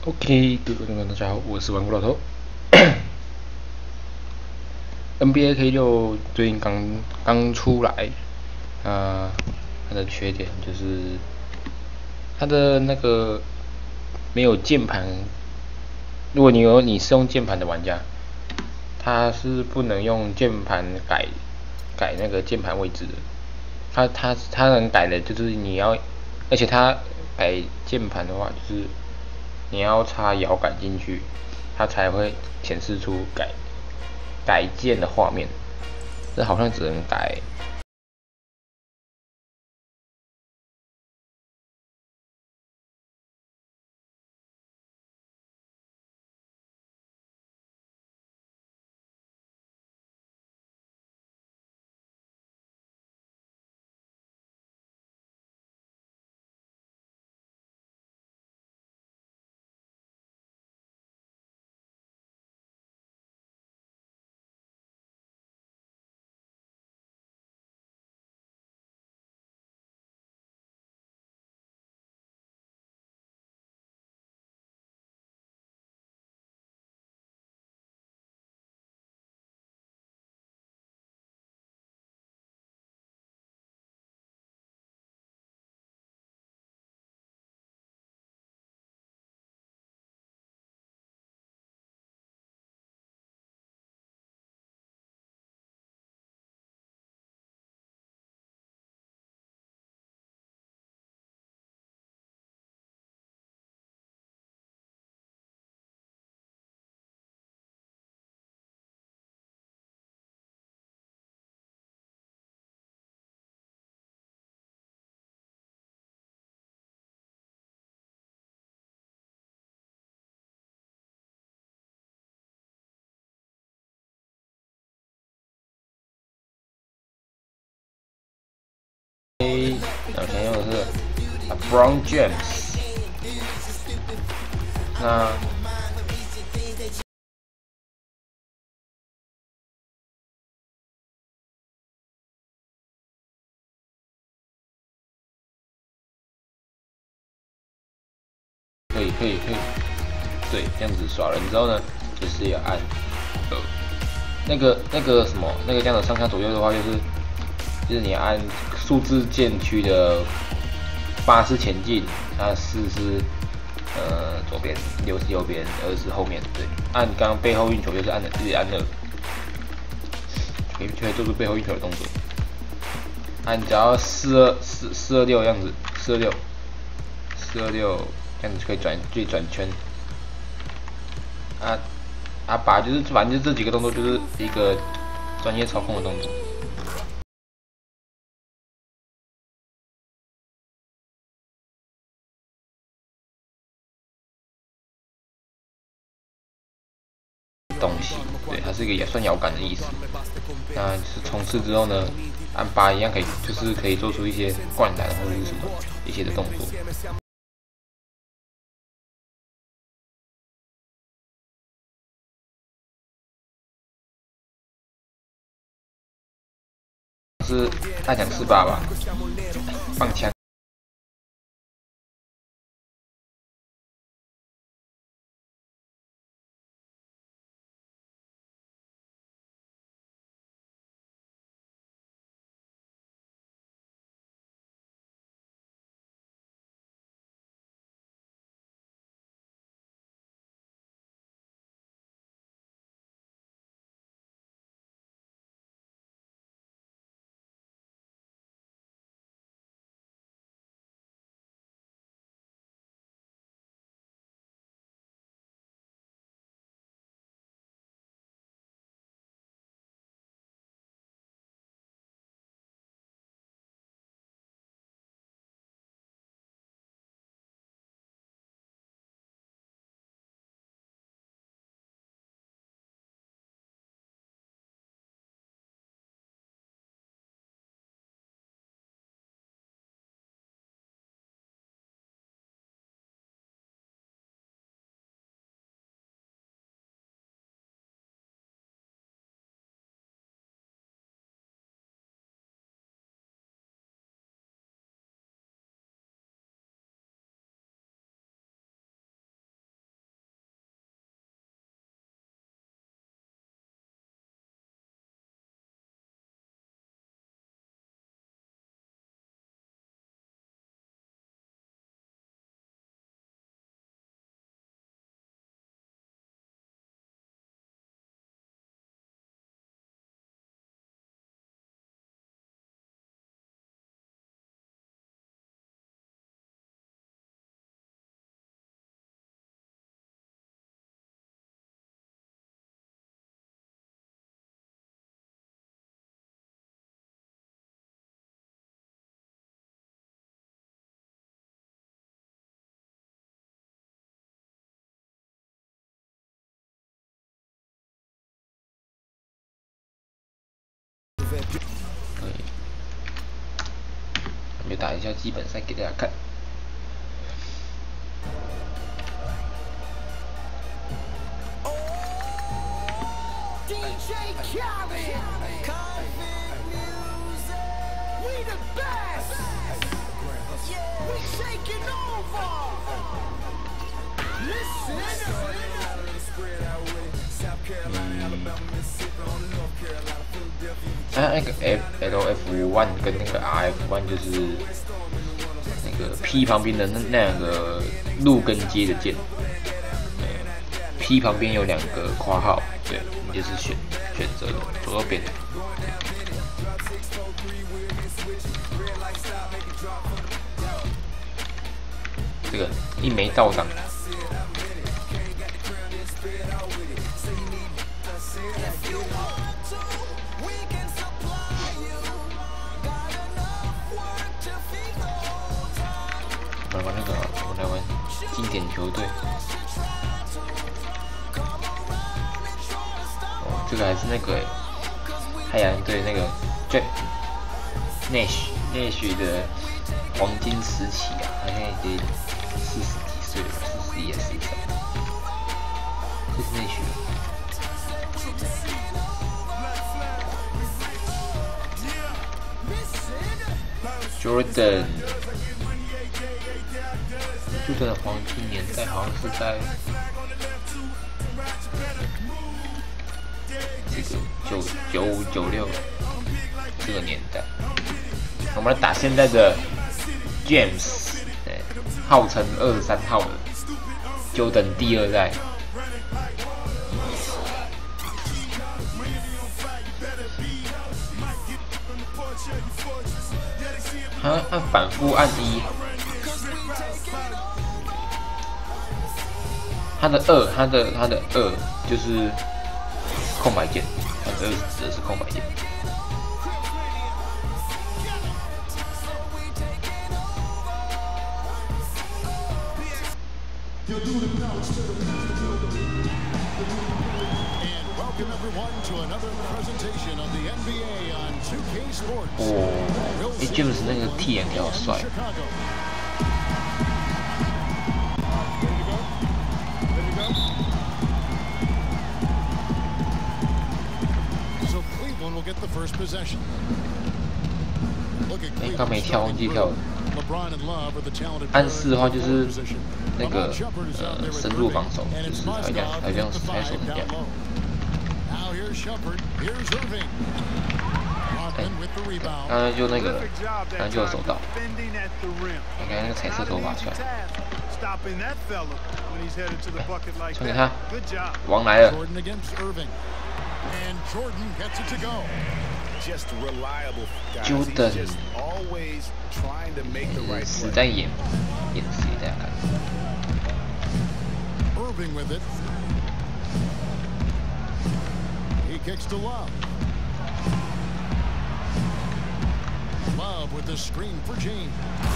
OK， 各位观众大家好，我是玩固老头。NBA2K16 最近刚出来，它的缺点就是它的那个没有键盘。如果你是用键盘的玩家，它是不能用键盘改那个键盘位置的。它能改的就是你要，而且它改键盘的话，就是你要插摇杆进去，它才会显示出改键的画面。这好像只能改。我想用的是 LeBron James。那可以，对，这样子耍人之后呢，就是要按那个什么，那个这样的上下左右的话，就是你按数字键区的8是前进，那4是左边，6是右边，2是后面。对，按刚刚背后运球就是自己按2，就可以做出背后运球的动作。只要426这样子，426这样子就可以转圈。反正就这几个动作就是一个专业操控的动作。东西，对，它是一个也算摇杆的意思。那就是冲刺之后呢，按8一样可以做出一些灌篮或者是什么一些的动作。是大奖48吧，放枪。就打一下基本赛给大家看。那个 LF1 跟那个 RF1 就是那个 P 旁边的那个路跟接的键，P 旁边有2个括号，对，你就是选择左右边。这个一枚到档。我来玩经典球队。哦，这个还是那个太阳队那个内许的黄金时期啊，他现在已经40几岁了，41还是43，这是内许。Jordan 的黄金年代好像是在这个95、96这个年代。我们来打现在的 James， 对，号称23号的 Jordan 第2代。按反复按1。它的2就是空白键，它的2指的是空白键。哦，James 那个剃眼好帅。刚没跳，忘记跳了。按4的话就是那个深入防守，就是好像拍手一样。刚刚就那个，刚刚就有手到。你看那个彩色头发帅。传给他，王来了。Jordan 实在演示给大家看。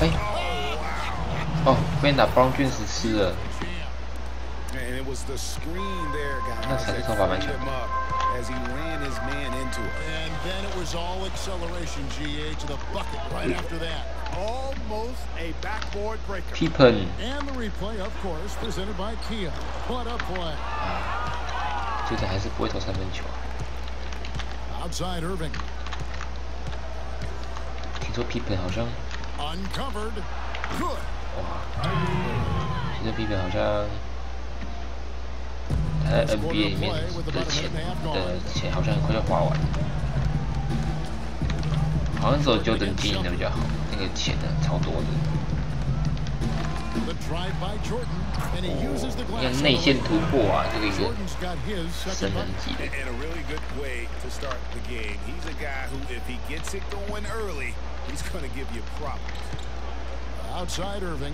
哎，哦，被打Brown Jones吃了。那彩色头发蛮强的。As he ran his man into it. And then it was all acceleration, GA, to the bucket right after that. Almost a backboard breaker. Pippen. And the replay, of course, presented by Kia. What a play. 这个还是不会投3分球。Outside Irving. 听说 Pippen 好像 uncovered. Good. 哇，听说 Pippen 好像。他在 NBA 里面的钱好像很快就花完了，好像只有Jordan经营的比较好，那个钱呢超多的。哦，你看内线突破啊，这个一个神人级的。Outside Irving.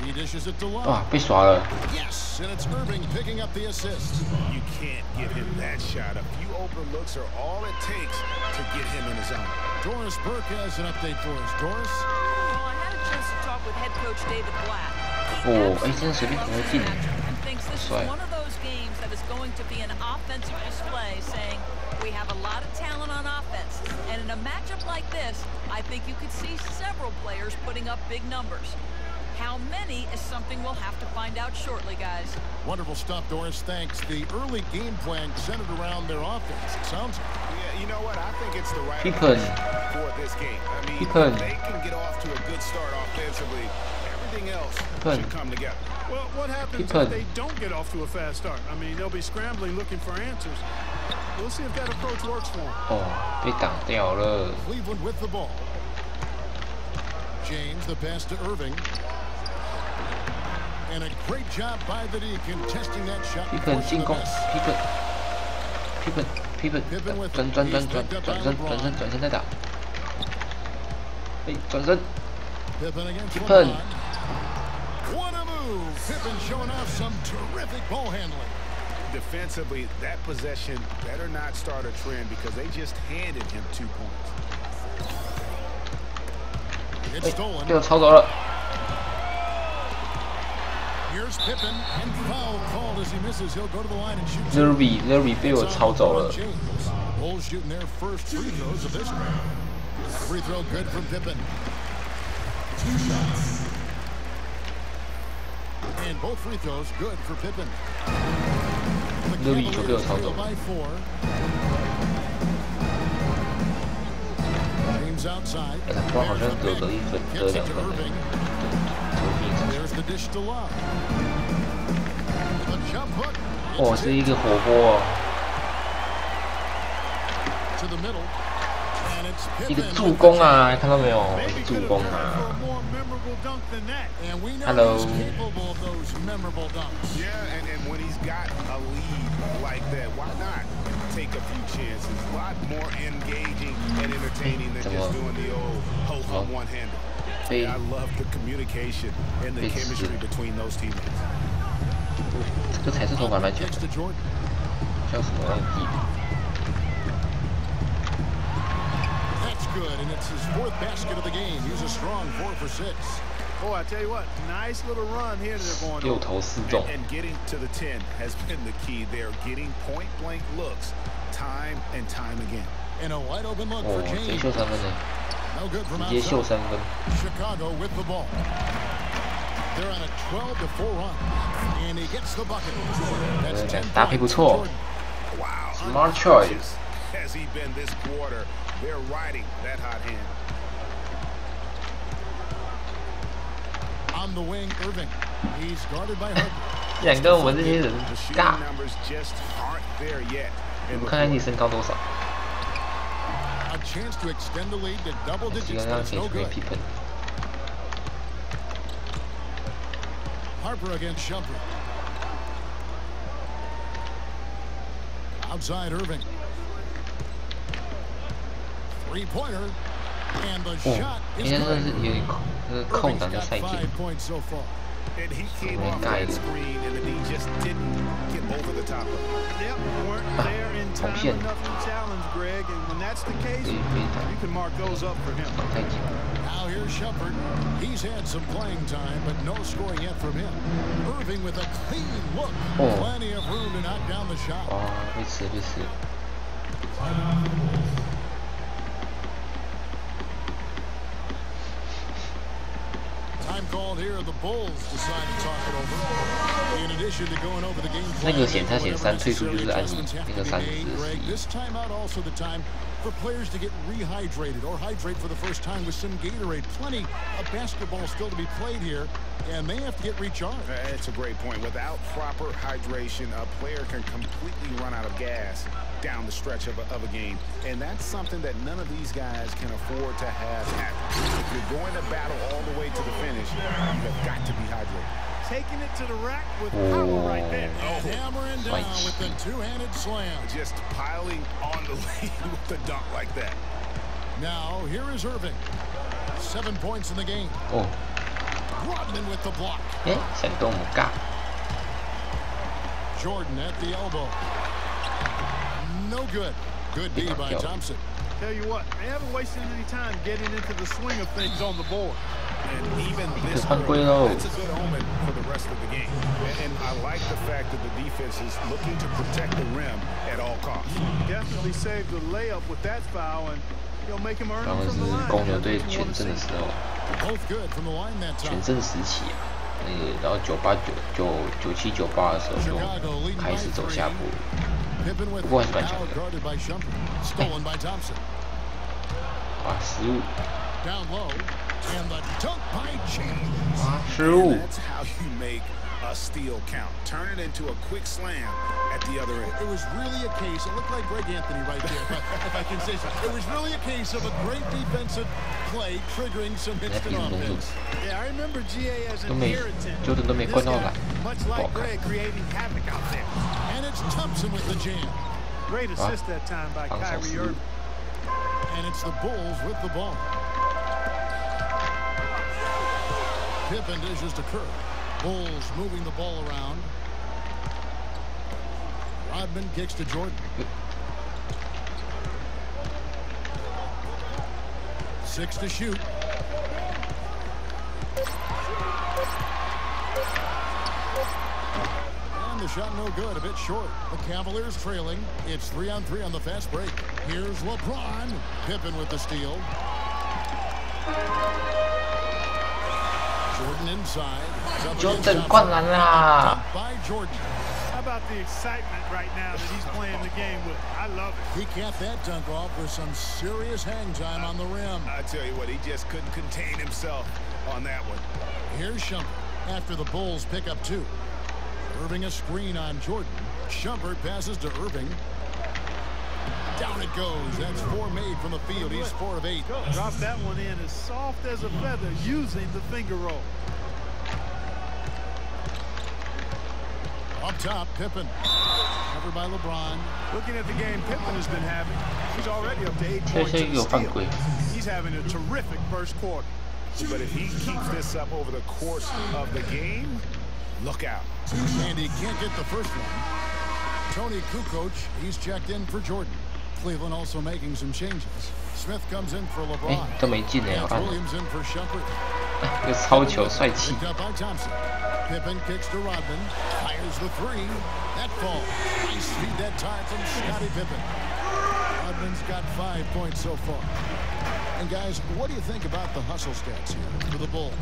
Wow, 被耍了。Yes, and it's Irving picking up the assist. You can't give him that shot. A few open looks are all it takes to get him in his zone. Doris Burke has an update for us. Doris. Well, I had a chance to talk with head coach David Blatt. 哦，哎，真的随便投进。帅。going to be an offensive display saying we have a lot of talent on offense. And in a matchup like this, I think you could see several players putting up big numbers. How many is something we'll have to find out shortly, guys. Wonderful stuff, Doris. Thanks. The early game plan centered around their offense. It sounds like. Yeah, you know what? I think it's the right approach for this game. I mean, if they can get off to a good start offensively, everything else should come together. Well, what happens if they don't get off to a fast start? I mean, they'll be scrambling looking for answers. We'll see if that approach works for them. 哦，被挡掉了。 Cleveland with the ball. James, the pass to Irving. And a great job by the D contesting that shot. 皮本进攻，皮本，转身再打。哎，转身，皮本。What a move! Pippen showing off some terrific ball handling. Defensively, that possession better not start a trend because they just handed him 2 points. It's stolen. 被我抄走了。 Here's Pippen and foul called as he misses. He'll go to the line and shoot. Lerby被我抄走了。 Bulls shooting their first free throws of this round. Free throw good from Pippen. 2 shots. And both free throws good for Pippen. Lerby 就被我抄走了。 James outside. 不过好像得1分，得2分。 There's the dish to Love. The jump hook. 哦，是一个火锅。 To the middle. And it's 一个 Pippen. 助攻啊，看到没有？助攻啊。Hello. Yeah, and when he's got a lead like that, why not take a few chances? A lot more engaging and entertaining than just doing the old ho-hum one-hander. I love the communication and the chemistry between those teammates. 这个彩色头发篮球，叫什么忘记？ That's good, and it's his 4th basket of the game. He's a strong 4 for 6. Oh, I tell you what, nice little run here they're going on. 6投4中。 And getting to the 10 has been the key. They're getting point-blank looks time and time again. And a wide open look 哦， for 直接 James. 秀3分呢， No good from 直接秀 outside. 3分。 Chicago with the ball. They're on a 12-4 run, and he gets the bucket. That's 10 搭配不错。 Wow, Smart choice. Has he been this quarter? They're riding that hot hand. On the wing, Irving. He's guarded by Harper. 想跟我们这些人 The shooting 尬。 numbers just aren't there yet. 我们看看你身高多少。 A chance to extend the lead to double 基 digits, 本 but 上 it's 可以 no 成为 good. 皮本。 Harper against Shumpert. Outside Irving. 3-pointer. And the 哦 shot， 人 is 家真的 good. 是有点空档的 Irving's 赛 got 季。 5 points so far. And he came off that screen, and then he just didn't get over the top of it. Yep, weren't there in time enough to challenge Greg, and when that's the case, you can mark those up for him. 太紧。 Now here's Shumpert. He's had some playing time, but no scoring yet from him. Irving with a clean look. Oh. Plenty of room to knock down the shot. 哇，被吃。 Time called here. The Bulls decide to talk it over. In addition to going over the game plan, 那个他写3退出就是按那个3指 This timeout also the time for players to get rehydrated or hydrate for the first time with some Gatorade. Plenty of basketball still to be played here, and they have to get recharged. That's a great point. Without proper hydration, a player can completely run out of gas down the stretch of a game. And that's something that none of these guys can afford to have happen. If you're going to battle all the way to the finish, you have got to be hydrated. Taking it to the rack with power right there. And hammering down with the two-handed slam. Just piling on the lead with the dunk like that. Now, here is Irving. 7 points in the game. 哦， Rodman with the block. 哎，想跟我们尬。 Jordan at the elbow. No good. Good D by Thompson. Tell you what, they haven't wasted any time getting into the swing of things on the board. And even this early, it's a good omen for the rest of the game. And I like the fact that the defense is looking to protect the rim at all costs. Definitely saved the layup with that foul, and you'll make him earn 他 it 们 from 是 the line. 公牛队全盛的时候， Both good from the line that 全 time. 盛时期啊，然后97、98的时候就开始走下坡， Pippen with 不过还是蛮强 now 的。 guarded by Shumpert. Stolen by Thompson. 哇，失误， Down low. And the dunk by James. 啊，失误 And，that's how you make a steal count. Turn it into a quick slam at the other end. It was really a case, it looked like Greg Anthony right there, if I can say so. It was really a case of a great defensive play triggering some 人家 instant 比什么努 offense. Yeah, I remember GA as 都 an 没 irritant. ，Jordan 都没 This 灌到 guy, 篮， much 不好 like 看。 Greg, creating havoc out there. And it's Thompson with the jam. Great assist that time by 防守 Kyrie 失误 Irving.， And it's the Bulls with the ball. Pippen dishes to Kerr. Bulls moving the ball around. Rodman kicks to Jordan. 6 to shoot. And the shot no good, a bit short. The Cavaliers trailing. It's 3-on-3 on the fast break. Here's LeBron. Pippen with the steal. Jordan inside. Jordan 灌篮啦！ By Jordan. How about the excitement right now that he's playing the game with? I love it. He capped that dunk off with some serious hang time on the rim. I tell you what, he just couldn't contain himself on that one. Here's Shumpert after the Bulls pick up 2. Irving a screen on Jordan. Shumpert passes to Irving. Down it goes. That's 4 made from the field. He's 4 of 8. Drop that one in as soft as a feather using the finger roll. Up top, Pippen. Covered by LeBron. Looking at the game Pippen has been having, he's already up to 8 这 points 些 in 有 the 犯 steal. 规， He's having a terrific first quarter. But if he keeps this up over the course of the game, look out. And he can't get the first one. Tony Kukoc, he's checked in for Jordan. Cleveland also making some changes. Smith comes in for 哎 LeBron. 都没进哎，我 And 看 Williams in for Shumpert. 这个超球帅气， Picked up by Thompson. Pippen kicks to Rodman. Fires the 3. That falls. Nice feed that time from Scottie Pippen. Rodman's got 5 points so far. And guys, what do you think about the hustle stats here for the Bulls?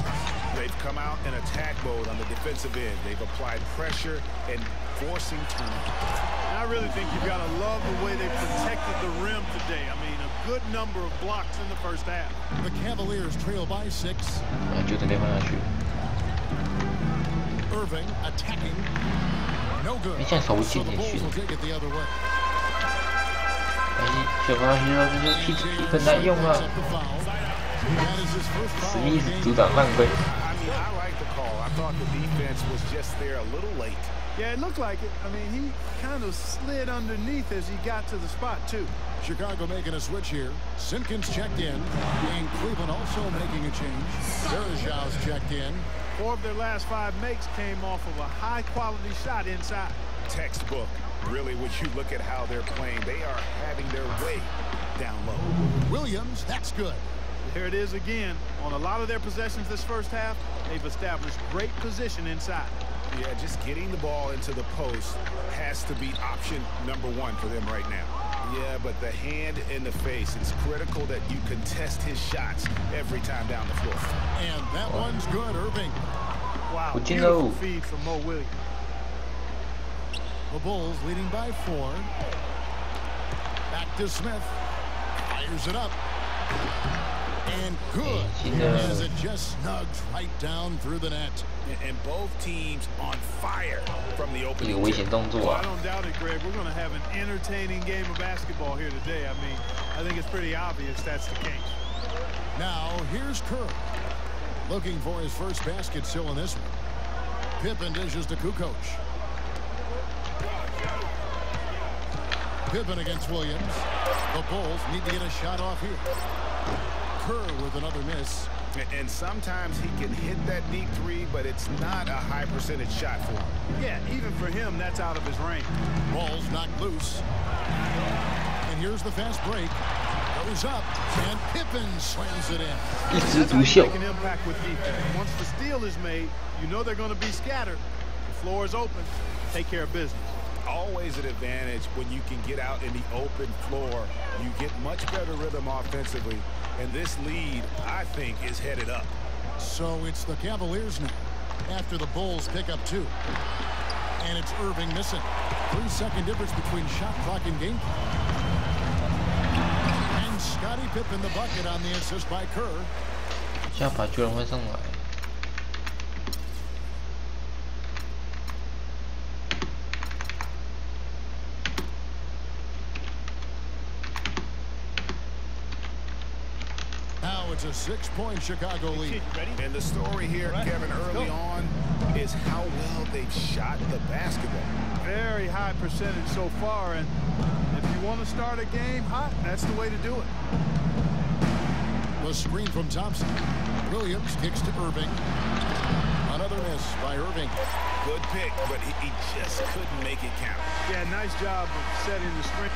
They've come out in attack mode on the defensive end. They've applied pressure and forcing turnovers. And I really think you've got to love the way they protected the rim today. I mean, a good number of blocks in the first half. The Cavaliers trail by 6. Jordan 被放下去， Irving attacking. No good. 你现在手 So 进 the 也 Bulls 去 will take it the other way. 哎，小朋友知道就是踢很难用啊， Up the foul. That is his first 史 foul 密 of 斯 the 阻 game. 挡犯规， I mean, I like the call. I thought the defense was just there a little late. Yeah, it looked like it. I mean, he kind of slid underneath as he got to the spot, too. Chicago making a switch here. Simpkins checked in. And Cleveland also making a change. Verjau's checked in. 4 of their last 5 makes came off of a high-quality shot inside. Textbook. Really, when you look at how they're playing, they are having their way down low. Williams, that's good. There it is again. On a lot of their possessions this first half, they've established great position inside. Yeah, just getting the ball into the post has to be option number 1 for them right now. Yeah, but the hand in the face, it's critical that you contest his shots every time down the floor. And that one's good, Irving. Wow, What you beautiful know? feed from Mo Williams. The Bulls leading by 4. Back to Smith. Fires it up. And good. As it just snugs right down through the net. And both teams on fire from the 这个 opening 危险 tip. 动作 Well, I 啊， don't doubt it, Greg. We're going to have an entertaining game of basketball here today. I mean, I think it's pretty obvious that's the case. Now, here's Kerr. Looking for his first basket still in this one. Pippen dishes to Kukoc. Pippen against Williams. The Bulls need to get a shot off here. Kerr with another miss. And sometimes he can hit that deep 3, but it's not a high percentage shot for him. Yeah, even for him, that's out of his range. Ball's knocked loose. And here's the fast break. Goes up, and Pippen slams it in. 一枝独秀。 Make an impact with defense. Once the steal is made, you know they're going to be scattered. The floor is open. Take care of business. Always an advantage when you can get out in the open floor. You get much better rhythm offensively, and this lead, I think, is headed up. So it's the Cavaliers now, after the Bulls pick up 2. And it's Irving missing. 3-second difference between shot clock and game clock. And Scottie Pippen the bucket on the assist by Kerr. 下把居然会上来。 It's a 6-point Chicago lead. And the story here, Kevin, early on, is how well they've shot the basketball. Very high percentage so far, and if you want to start a game hot, that's the way to do it. The screen from Thompson. Williams kicks to Irving. Another miss by Irving. Good pick, but he just couldn't make it count. Yeah, nice job of setting the screen.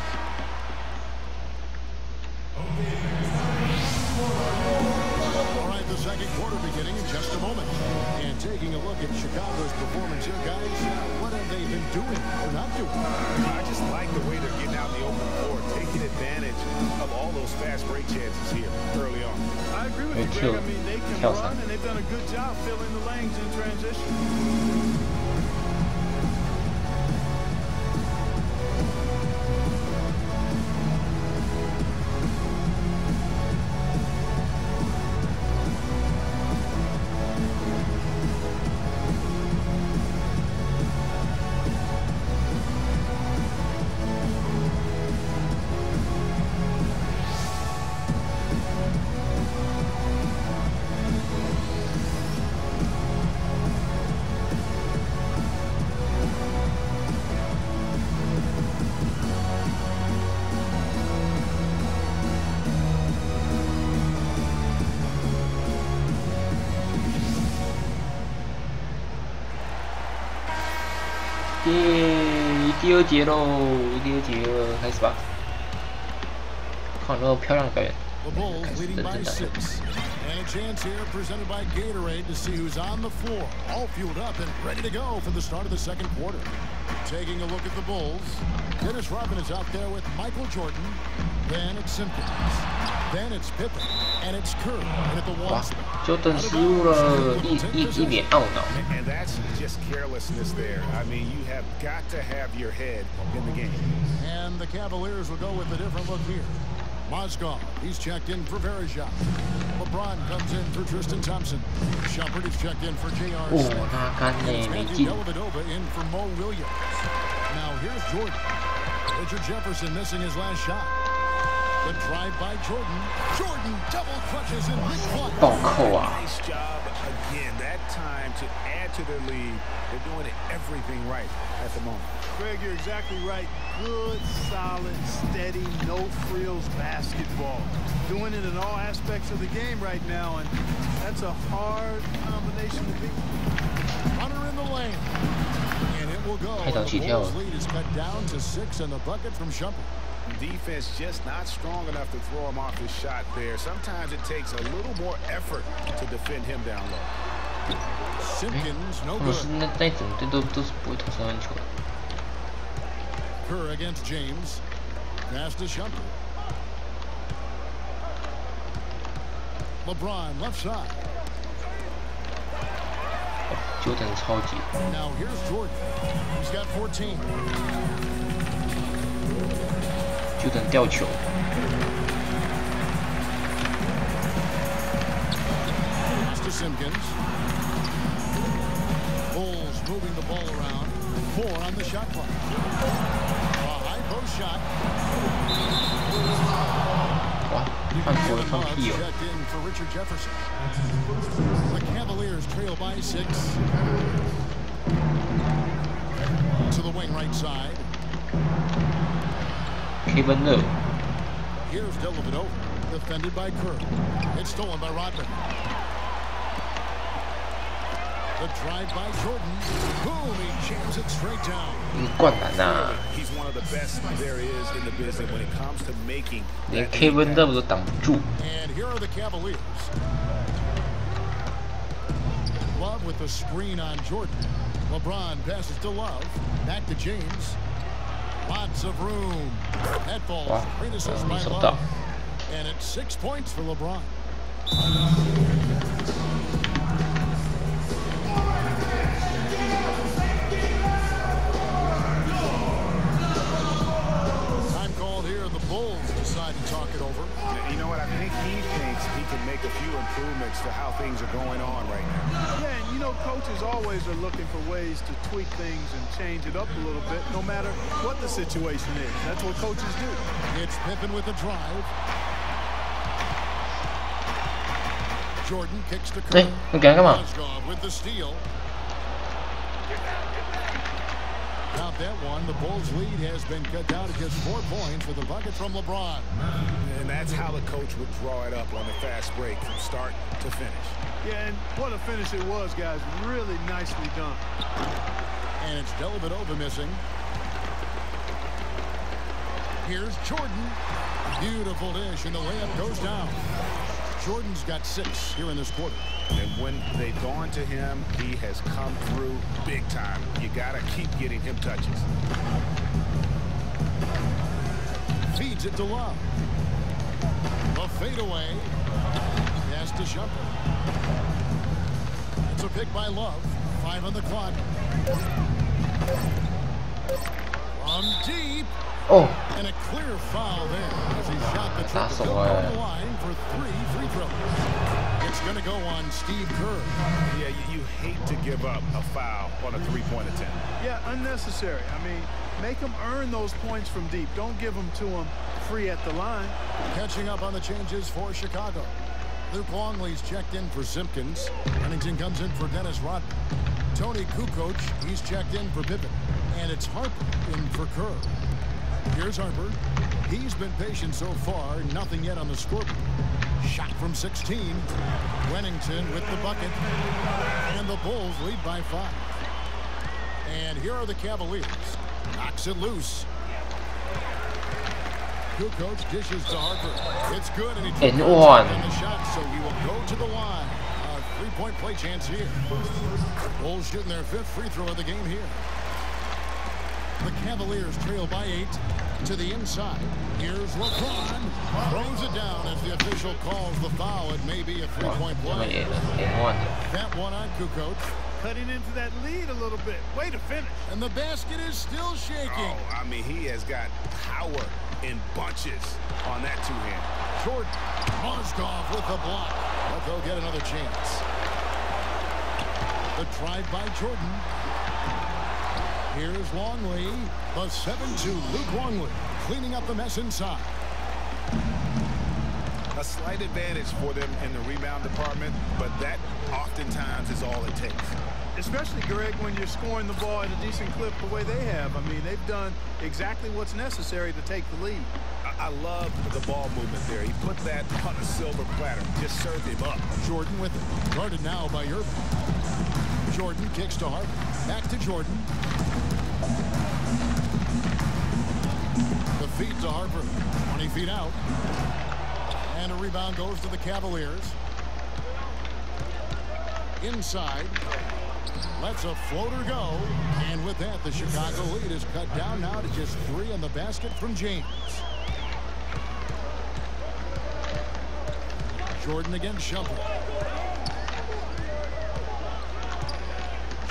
All right, the second quarter beginning in just a moment. And taking a look at Chicago's performance here, guys, what have they been doing or not doing? I just like the way they're getting out in the open floor, taking advantage of all those fast break chances here early on. I agree with you, Greg. I mean, they can run, and they've done a good job filling the lanes in transition.第二节喽，第二节了，开始吧。看那么漂亮的表演， The Bulls leading by 6. And a chance here presented by Gatorade to see who's on the floor. All fueled up and ready to go for the start of the second quarter. Taking a look at the Bulls. Dennis Rodman is out there with Michael Jordan. Then it's Simpkins. Then it's Pippen. And it's Kerr. And at the one spot. 就等失误了，一脸懊恼。 And that's just carelessness there. I mean, you have got to have your head in the game. And the Cavaliers will go with a different look here. Mozgov, he's checked in for Verejao. LeBron comes in for Tristan Thompson. Shumpert is checked in for J.R. Smith. And Matthew Dellavedova in for Mo Williams. Now here's Jordan. Richard Jefferson missing his last shot. The drive by Jordan. Jordan double clutches in big one. Nice job again. That time to add to their lead. They're doing everything right at the moment. Greg, you're exactly right. Good, solid, steady, no-frills basketball. Doing it in all aspects of the game right now, and that's a hard combination to beat. Runner in the lane. And it will go. The Bulls lead is cut down to 6 and the bucket from Shumpert. Defense just not strong enough to throw him off his shot there. Sometimes it takes a little more effort to defend him down low. Simpkins, no good. Kerr against James. Pass to Shumpert. LeBron left side. Now here's Jordan. He's got 14. 就等吊球。 Pass to Simpkins. Bulls moving the ball around. 4 on the shot clock. A high post shot. 哇，犯规了，放屁哦！ Checked in for Richard Jefferson. The Cavaliers trail by 6. To the wing right side. Kevin Love. Here's Dellavedova, defended by Kerr. It's stolen by Rodman. The drive by Jordan. Boom, he jams it straight down. 灌篮呐！ He's one of the best there is in the business when it comes to making. 连 Kevin Love 都挡不住。 And here are the Cavaliers. Love with the screen on Jordan. LeBron passes to Love. Back to James. Lots of room. That falls. Great assist by Love. And it's 6 points for LeBron. Time called here. The Bulls decide to talk it over. You know what? I think he thinks he can make a few improvements to how things are going on right now. Yeah, and you know, coaches always are looking for ways to tweak things and change it up a little bit, no matter what the situation is. That's what coaches do. It's Pippen with the drive. Jordan kicks to Curry. Mozgov with the steal. Count that one. The Bulls' lead has been cut down to just 4 points with a bucket from LeBron. And that's how the coach would draw it up on the fast break from start to finish. Yeah, and what a finish it was, guys. Really nicely done. And it's Dellavedova missing. Here's Jordan. Beautiful dish, and the layup goes down. Jordan's got 6 here in this quarter. And when they've gone to him, he has come through big time. You got to keep getting him touches. Feeds it to Love. A fadeaway. Pass to Shumpert. It's a pick by Love. 5 on the clock. From deep. Oh. And a clear foul there as he shot the triple on the line for 3 free throws. It's going to go on Steve Kerr. Yeah, you hate to give up a foul on a three-point attempt. Yeah, unnecessary. I mean, make them earn those points from deep. Don't give them to them free at the line. Catching up on the changes for Chicago. Luke Longley's checked in for Simpkins. Huntington comes in for Dennis Rodman. Tony Kukoc, he's checked in for Pippen. And it's Harper in for Kerr. Here's Harper. He's been patient so far. Nothing yet on the scoreboard. Shot from 16. Wennington with the bucket. And the Bulls lead by 5. And here are the Cavaliers. Knocks it loose. Kukoc dishes to Harper. It's good, and he took the shot, so he will go to the line. A 3-point play chance here. Bulls shooting their 5th free throw of the game here. The Cavaliers trail by 8 to the inside. Here's LeBron. Throws it down as the official calls the foul. It may be a 3-point play. That one on Kukoc. Cutting into that lead a little bit. Way to finish. And the basket is still shaking. Oh, I mean, he has got power in bunches on that two-hand. Jordan. Mozgov with the block. But they'll get another chance. The drive by Jordan. Here's Longley, the 7-2 Luke Longley, cleaning up the mess inside. A slight advantage for them in the rebound department, but that oftentimes is all it takes. Especially, Greg, when you're scoring the ball at a decent clip the way they have. I mean, they've done exactly what's necessary to take the lead. I love the ball movement there. He put that on a silver platter, just served him up. Jordan with it, guarded now by Irving. Jordan kicks to Harper, back to Jordan. The feed to Harper, 20 feet out. And a rebound goes to the Cavaliers. Inside. Lets a floater go. And with that, the Chicago lead is cut down now to just 3 on the basket from James. Jordan against Shumpert.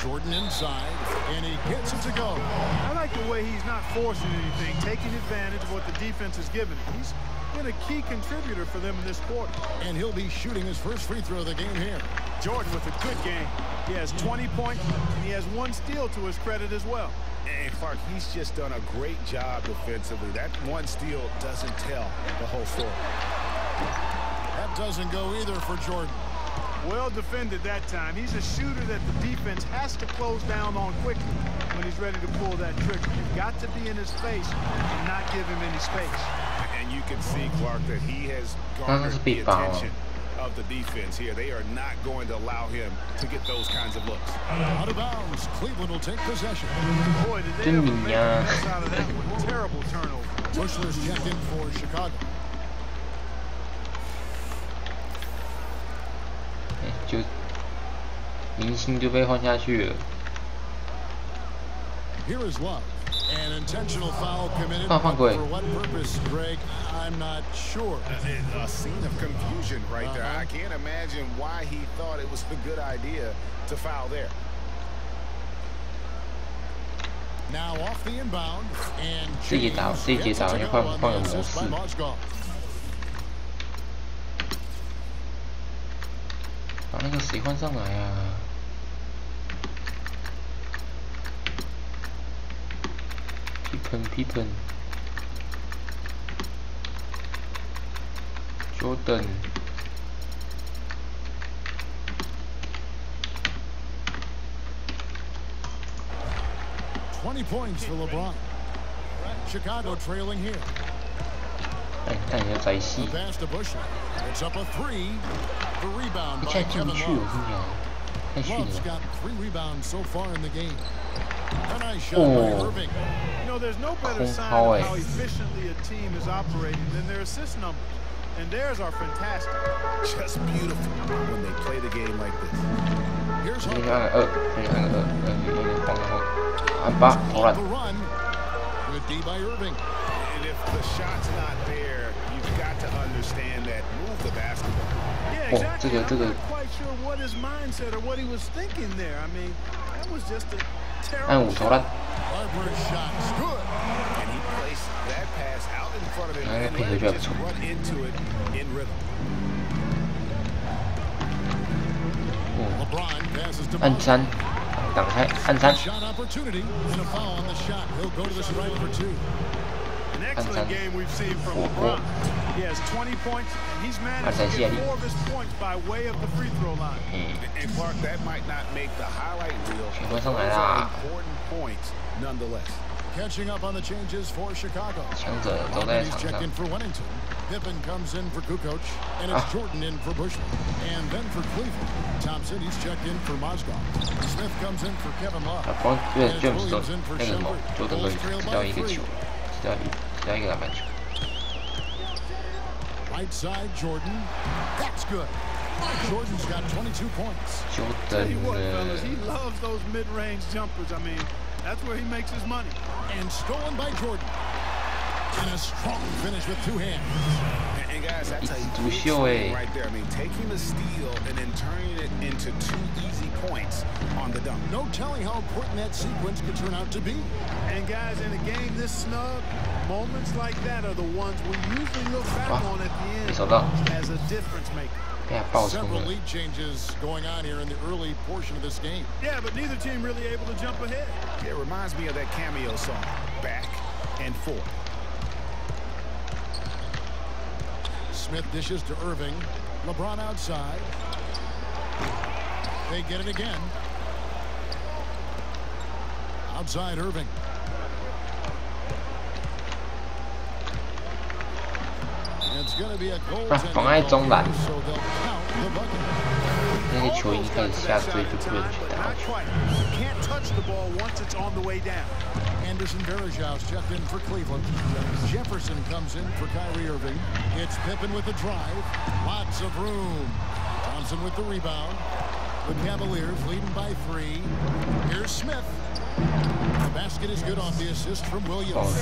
Jordan inside, and he gets it to go. I like the way he's not forcing anything, taking advantage of what the defense is giving him. He's been a key contributor for them in this quarter. And he'll be shooting his first free throw of the game here. Jordan with a good game. He has 20 points, and he has 1 steal to his credit as well. And Clark, he's just done a great job defensively. That 1 steal doesn't tell the whole story. That doesn't go either for Jordan. Well defended that time. He's a shooter that the defense has to close down on quickly when he's ready to pull that trigger. You've got to be in his face and not give him any space. And you can see, Clark, that he has garnered the attention of the defense here. They are not going to allow him to get those kinds of looks. Out of bounds. Cleveland will take possession. Boy, did they ever make a mess out of that one. Terrible turnover. Bushler's checked in for Chicago. 就明星就被换下去了。 Here is Love. An intentional foul committed. For what purpose, Greg? I'm not sure. A scene of confusion right there. I can't imagine why he thought it was a good idea to foul there. Now off the inbound and 这节打好像换了模式。 把那个谁换上来啊 ？Pippen Jordan 20 points for LeBron. Chicago trailing here. 但你要摘细。 Pass to Bushler. It's up a three. The rebound by Kevin Love. Love's got 3 rebounds so far in the game. A nice shot by Irving. You know, there's no better sign of how efficiently a team is operating than their assist numbers. And theirs are fantastic. Just beautiful when they play the game like this. Here's Harper. the run. Good D by Irving. And if the shot's not there, you've got to understand that. Move the basketball. Yeah, exactly. I'm not quite sure what his mindset or what he was thinking there. I mean, that was just a terrible shot. Harper's shot is good. And he placed that pass out in front of him and let him just run into it in rhythm. LeBron passes to 按3，挡开，按3。 Shot opportunity and a foul on the shot. He'll go to the stripe for 2. An excellent game we've seen from LeBron. He has 20 points, and he's managed to get 4 of his points by way of the free throw line. And Clark, that might not make the highlight reel, but those are important points nonetheless. Catching up on the changes for Chicago. 强者都在 He's 场 checked 上 in。for Wellington. Pippen comes in for Kukoc, and it's Jordan in for Bushler. And then for Cleveland, Thompson, he's checked in for Mozgov. Smith comes in for Kevin Love. 光对 And James 都 Williams in for 那个什么 Shumpert. ，Jordan 都 Bulls trail 只要 by 一个 3. 球，只要一个篮板球。 Right side, Jordan. That's good. Jordan's got 22 points. Tell you what, fellas, he ，Jordan loves those mid-range jumpers. I mean, that's where he makes his money. And stolen by Jordan. And a strong finish with 2 hands. And guys, that's a It's big Lucio, swing right there. I mean, taking the steal and then turning it into 2 easy points on the dunk. No telling how important that sequence could turn out to be. And guys, in a game this snug, moments like that are the ones we usually look back on at the end as a difference maker. 被他爆冲 Several 了。 lead changes going on here in the early portion of this game. Yeah, but neither team really able to jump ahead. It reminds me of that cameo song, Back and Forth. Smith dishes to Irving. LeBron outside. They get it again. Outside Irving. It's going to be a goaltending 妨碍中篮。 so they'll count the bucket. 那个球一开始下坠就不能去打 Not 球。 quite. You can't touch the ball once it's on the way down. Anderson Varejau's checked in for Cleveland. Jefferson comes in for Kyrie Irving. It's Pippen with the drive. Lots of room. Thompson with the rebound. The Cavaliers leading by 3. Here's Smith. The basket is good on the assist from 哦， Williams.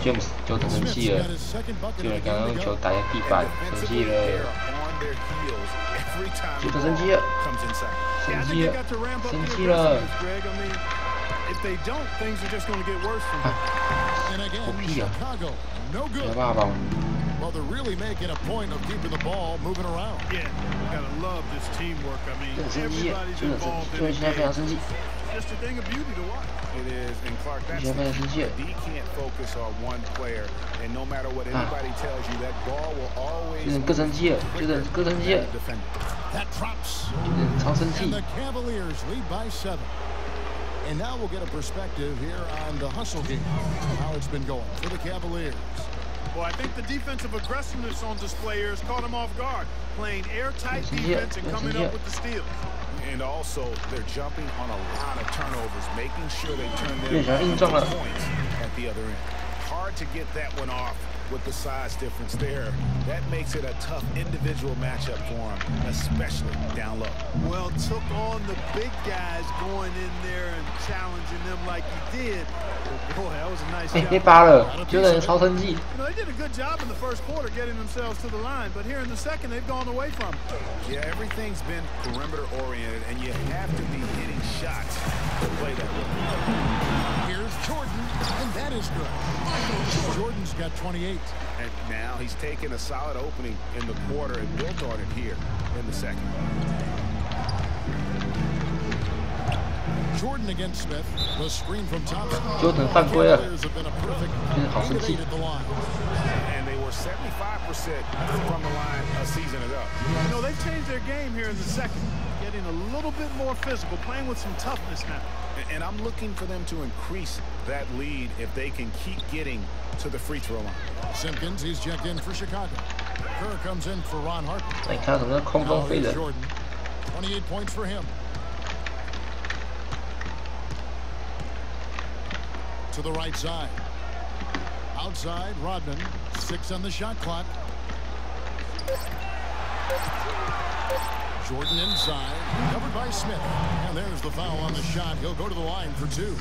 就 James 就生 Smith's 气了 got，his second bucket 就 of the 刚 game 刚 to 球 go. 打在地板，生气 Defensively, they're 了， on their heels every time 就 the 生 ball 气了， comes inside. Yeah, I 生 think 气 they 了， got to ramp up 生 the 气了。 aggressiveness, Greg. I mean, if they don't, things are just going to get worse from here. And again, Copia. Chicago, no 没 good. 办法吧？ Well, they're really making a point of keeping the ball moving around. Yeah, gotta love this teamwork. I mean, 就很生气， everybody's 就很生 involved 气， in 就 the 现在非 game. 常生气。 Just a thing of beauty to watch. It is, and Clark, that's Yeah, the man, key. it's legit. The D can't focus on one player, and no matter what anybody tells you, that ball will always 就是更生气了，就是更生气了， defend. That drops. 就是超生 And 气 the。Cavaliers lead by 7. And now we'll get a perspective here on the hustle game, how it's been going for the Cavaliers. Well, I think the defensive aggressiveness on display here has caught him off guard, playing airtight defense and coming up with the steals. And also, they're jumping on a lot of turnovers, making sure they turn their into points at the other end. Hard to get that one off with the size difference there. That makes it a tough individual matchup for him, especially down low. Well, took on the big guys going in there and challenging them like he did. But boy, that was a nice job. 被扒了，就人超生气。They did a good job in the first quarter getting themselves to the line, but here in the second, they've gone away from it. Yeah, everything's been perimeter oriented, and you have to be hitting shots to play that way. Here's Jordan, and that is good. Jordan's got 28. And now he's taken a solid opening in the quarter and built on it here in the second. Jordan against Smith. The screen from Thompson. Jordan 犯规了，Players have been a perfect 真的好生气。 at the line. And they were 75% from the line a season ago. You know, they've changed their game here in the second, getting a little bit more physical, playing with some toughness now. And I'm looking for them to increase that lead if they can keep getting to the free throw line. Simpkins, he's checked in for Chicago. Kerr comes in for Ron Harper. 那你看到什么在空中 Now 飞 here's 人？ Jordan. 28 points for him. To the right side. Outside, Rodman. 6 on the shot clock. Jordan inside, covered by Smith. And there's the foul on the shot. He'll go to the line for 2.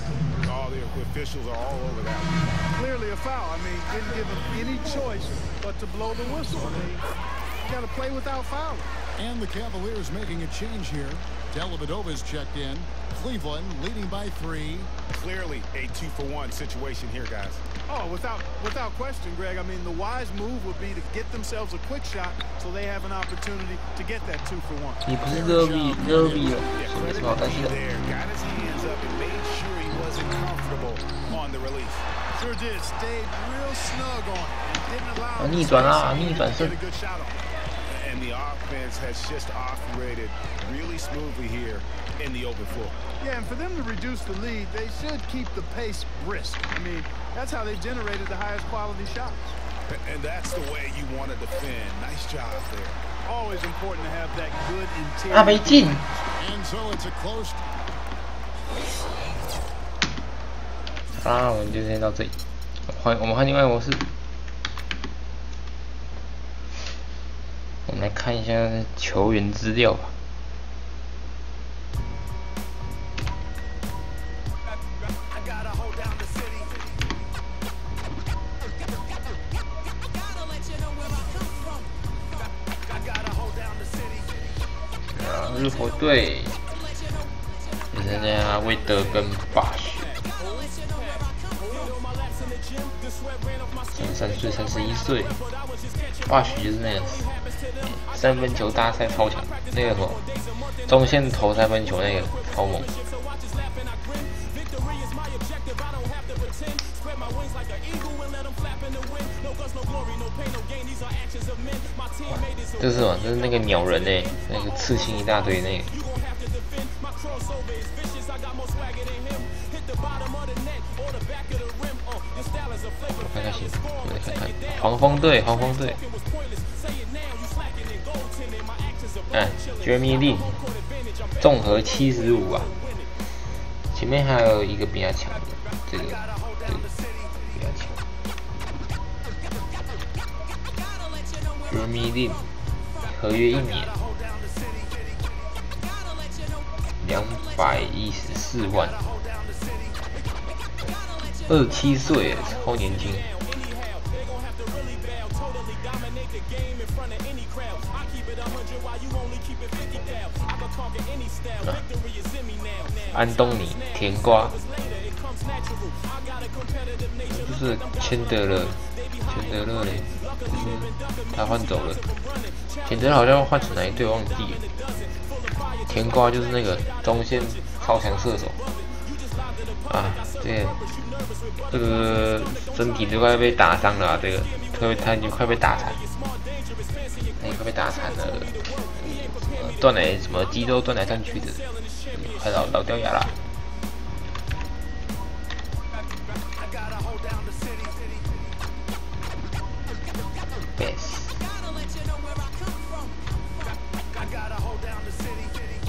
All the officials are all over that one. Clearly a foul. I mean, didn't give them any choice but to blow the whistle. I mean, you got to play without fouling. And the Cavaliers making a change here. Dellavedova's checked in. Cleveland leading by 3. Clearly a 2-for-1 situation here, guys. Oh, without question, Greg. I mean, the wise move would be to get themselves a quick shot so they have an opportunity to get that 2-for-1. 你不是热逼了，没什么好担心的。 There, got his hands up and made sure he wasn't comfortable on the release. Sure did. Stayed real snug on it and didn't allow 逆转啦，逆转 to 胜 get a。good shot on it. And the offense has just operated really smoothly here in the open floor. Yeah, and for them to reduce the lead, they should keep the pace brisk. I mean, that's how they've generated the highest quality shots. And that's the way you want to defend. Nice job there. Always important to have that good 啊，没 interior. 进。 And so it's a close. 好啦，我们就先到这里。我们换另外一个模式。我们来看一下球员资料吧。日火队只剩下魏德跟巴许，33岁、31岁，巴许就是那个三分球大赛超强，那个什么中线投三分球那个超猛。这是什么？这是那个鸟人欸，那个刺青一大堆那个。我看看行，我来看看黄蜂队，黄蜂队。Jeremy Lin 综合75啊，前面还有一个比他强的，这个比他强。Jeremy Lin 合约1年，214万，27岁，超年轻。安东尼甜瓜，就是钱德勒嘞，就是他换走了。钱德勒好像换成哪一队忘记了。甜瓜就是那个中线超强射手啊，这个身体都快被打伤了啊，这个他已经快被打残，快被打残了，断奶什么肌肉断来断去的，快老掉牙了。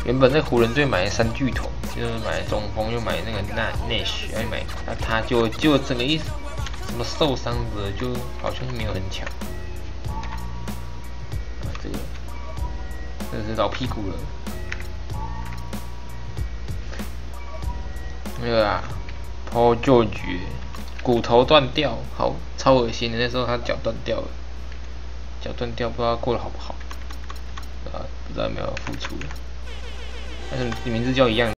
原本在湖人队买了3巨头，就是买中锋，又买那个内许，又买他就整个什么受伤的，就好像没有很强。这是老屁股了。那个啊 ，Paul George 骨头断掉，好超恶心的。那时候他脚断掉了，脚断掉不知道过得好不好，不知道有没有复出了。但是名字叫一样。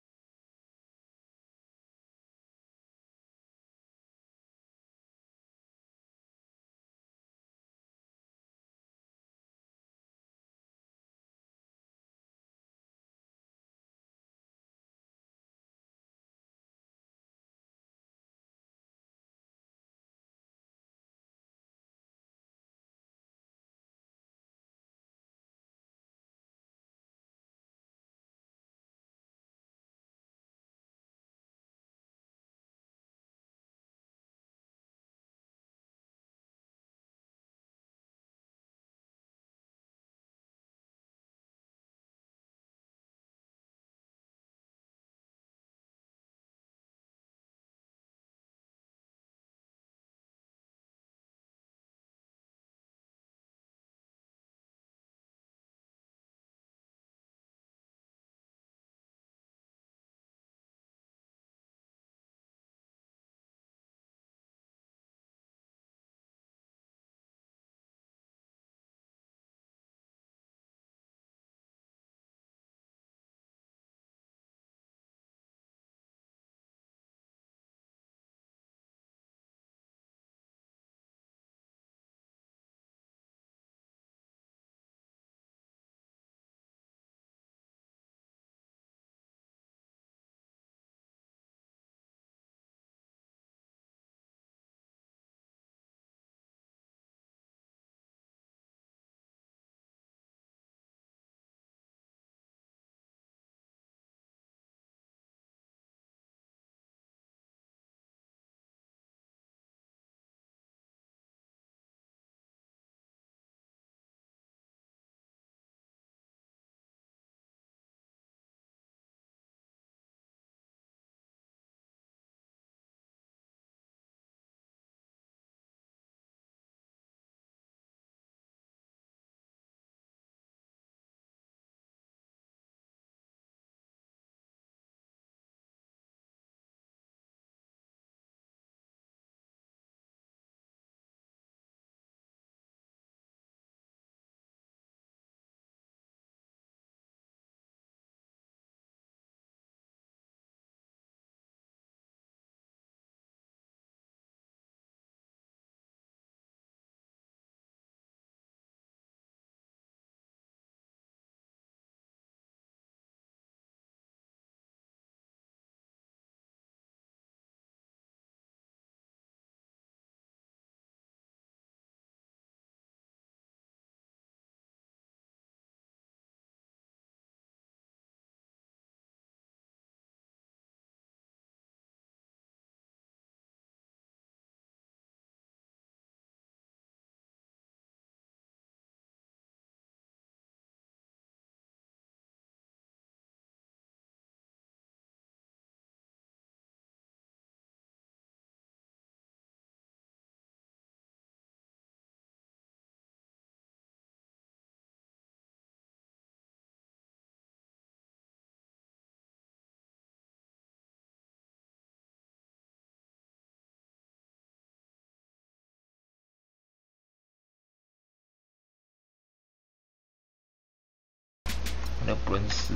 那不认识。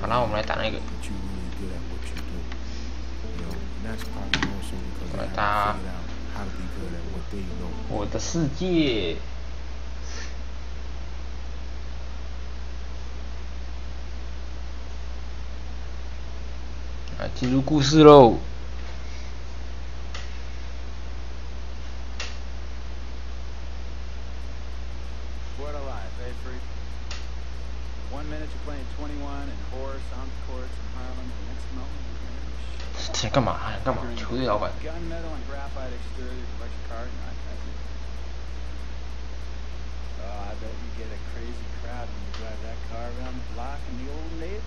好，那我们来打那个。我来打我的世界。啊，进入故事喽。这干嘛？干嘛？球队老板。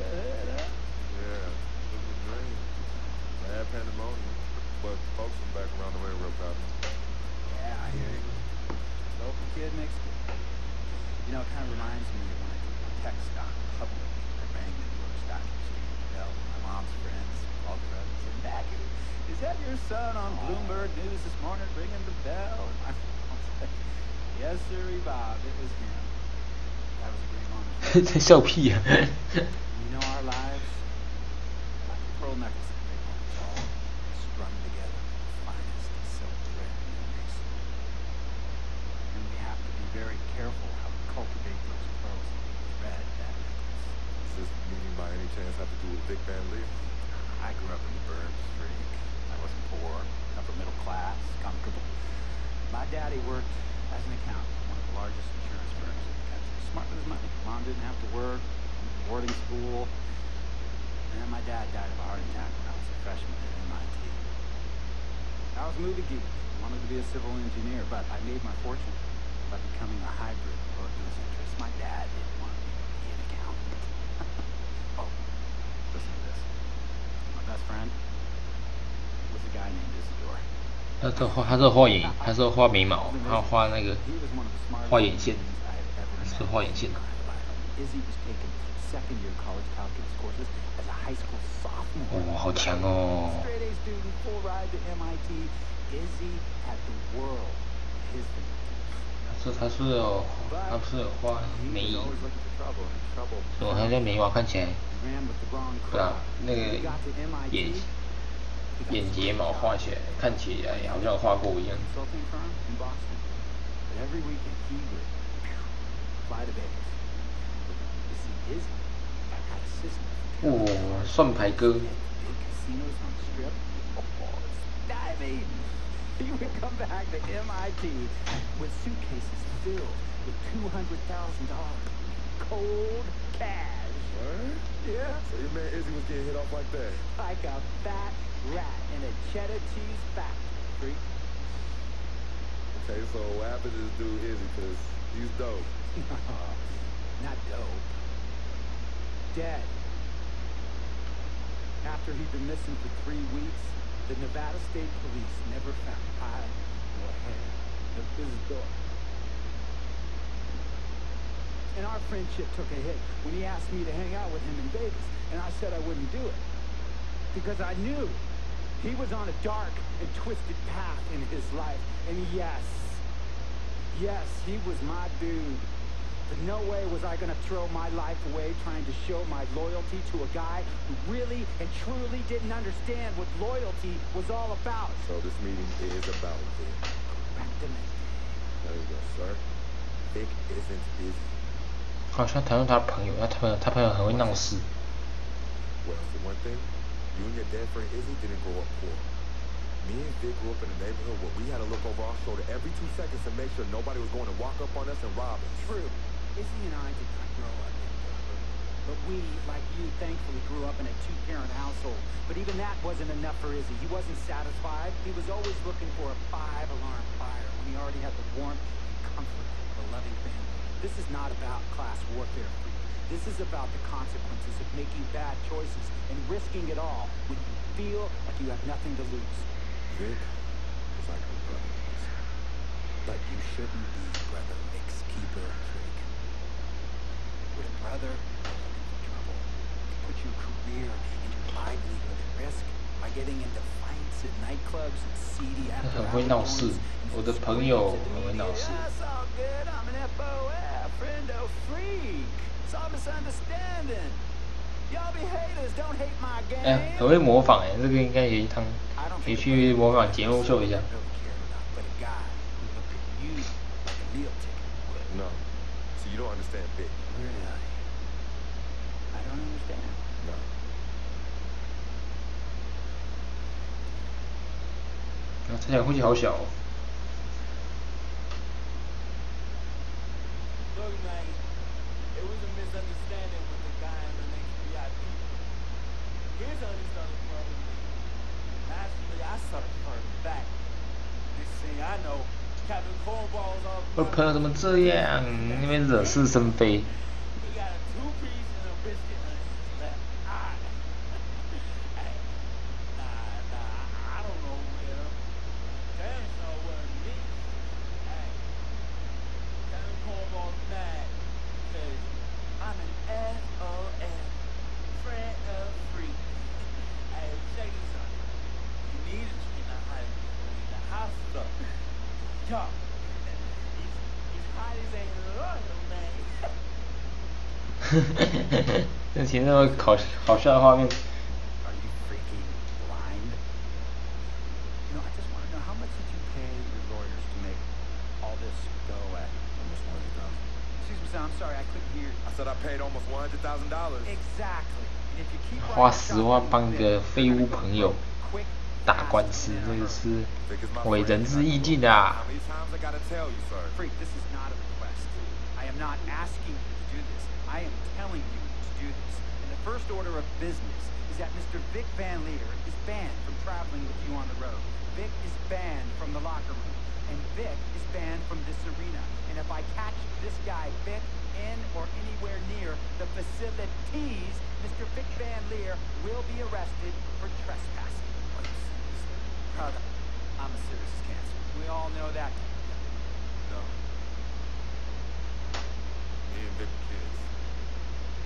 ahead, huh? Yeah, living the dream. Bad pandemonium, but folks from back around the way real proud of me. Yeah, I hear you. Local kid makes good. You know, it kind of reminds me of when I took my tech stock public. I rang the New York Stock Exchange bell. My mom's friends called her up and said, "Maggie, is that your son on Bloomberg News this morning ringing the bell?" And my mom said, "Yes, sir, Bob. It was him." That was a great moment. 在笑屁啊！ You know our lives, like a pearl necklace of great moments, all strung together with the finest silk thread memories. And we have to be very careful how we cultivate those pearls and thread that necklace. Does this meeting by any chance have to do with Vic Van Lee? I grew up in the burbs, freak. I wasn't poor, upper middle class, comfortable. My daddy worked as an accountant for one of the largest insurance firms in the country. Smart with his money. Mom didn't have to work, went to boarding school. And my dad died of a heart attack when I was a freshman at MIT. I was a movie geek, wanted to be a civil engineer, but I made my fortune by becoming a hybrid of both those interests. My dad didn't want me to be an accountant. Oh, listen to this. My best friend was a guy named Isidore. 他是画眼，他是画眉毛，还有画那个 He was one of the smartest 画眼线， things I had ever 是 met 画眼线 in 的。 my life. Izzy was taking second-year college calculus courses as a high school sophomore. 哇，好强哦！ Straight A student, full ride to MIT. Izzy had the world at his fingertips. 他是有画 He 眉 was 影， always looking for trouble, and trouble 怎么他的眉毛看起来 ran with the wrong 不啦 crowd. 那个 When he got to MIT, 眼 he got 眼睫毛画起来看起来好像有画过一样。 consulting firm in Boston. But every weekend he would fly to Vegas. You see, Izzy had a system. 哇，算牌哥， Big casinos on the strip. Oh, diving. He would come back to MIT with suitcases filled with $200,000 cold cash. What? Yeah. So your man Izzy was getting hit off like that? Like a fat rat in a cheddar cheese factory, freak. Okay, so what happened to this dude Izzy? Cause he's dope. Not dope. Dead. After he'd been missing for 3 weeks, the Nevada State Police never found hide nor hair of Isidore. And our friendship took a hit when he asked me to hang out with him in Vegas, and I said I wouldn't do it. Because I knew he was on a dark and twisted path in his life. And yes, he was my dude. But no way was I gonna throw my life away trying to show my loyalty to a guy who really and truly didn't understand what loyalty was all about. So this meeting is about Vic. Correctamente. There you go, sir. Vic isn't Izzy. 好像谈论他朋友，他朋友很会闹事。 Well, for one thing, you and your dead friend Izzy didn't grow up poor. Me and Vic grew up in a neighborhood where we had to look over our shoulder every 2 seconds to make sure nobody was going to walk up on us and rob us. True. Izzy and I did not grow up in Denver. But we, like you, thankfully grew up in a 2-parent household. But even that wasn't enough for Izzy. He wasn't satisfied. He was always looking for a 5-alarm fire when he already had the warmth and comfort of a loving family. This is not about class warfare, freak. This is about the consequences of making bad choices and risking it all when you feel like you have nothing to lose. Vic is like a brother to me, sir. But you shouldn't be brother Nick's keeper, freak. With a brother, you're looking for trouble. To put your career and your livelihood at risk by getting into fights at nightclubs and seedy 他 after 很会闹事，我的朋友很会闹事。 That's all good. I'm an FOF, friendo freak. It's all misunderstanding. Y'all be haters, don't hate my game. 哎，很会模仿哎，这个应该也可以去模仿节目秀一下。 But a guy who looked at you like a meal ticket would. No. So you don't understand Vic. Really? I don't understand. No. 啊，这两空气好小哦。 Look, man, it was a misunderstanding with the guy in the next VIP. Here's the understanding problem. Naturally, I started hurting back. Next thing I know, Captain Cornball's off. 我的朋友怎么这样？那边惹是生非。 He got a 2-piece and a biscuit and a slap. 那前那么好笑的画面。Are you freaking blind? You know, I just want to know how much did you pay your lawyers to make all this go at almost $100,000? Excuse me, sir. I'm sorry, I couldn't hear. I said I paid almost $100,000. Exactly. And if you keep 花10万帮个废物朋友打官司，这个是伟人之义尽啊！ How many times I gotta tell you, sir? Freak, this is not a request. I am not asking you to do this. I am telling you to do this. And the first order of business is that Mr. Vic Van Leer is banned from traveling with you on the road. Vic is banned from the locker room. And Vic is banned from this arena. And if I catch this guy, Vic, in or anywhere near the facilities, Mr. Vic Van Leer will be arrested for trespassing. I'm a serious cancer. We all know that. No. Me and Vic kids.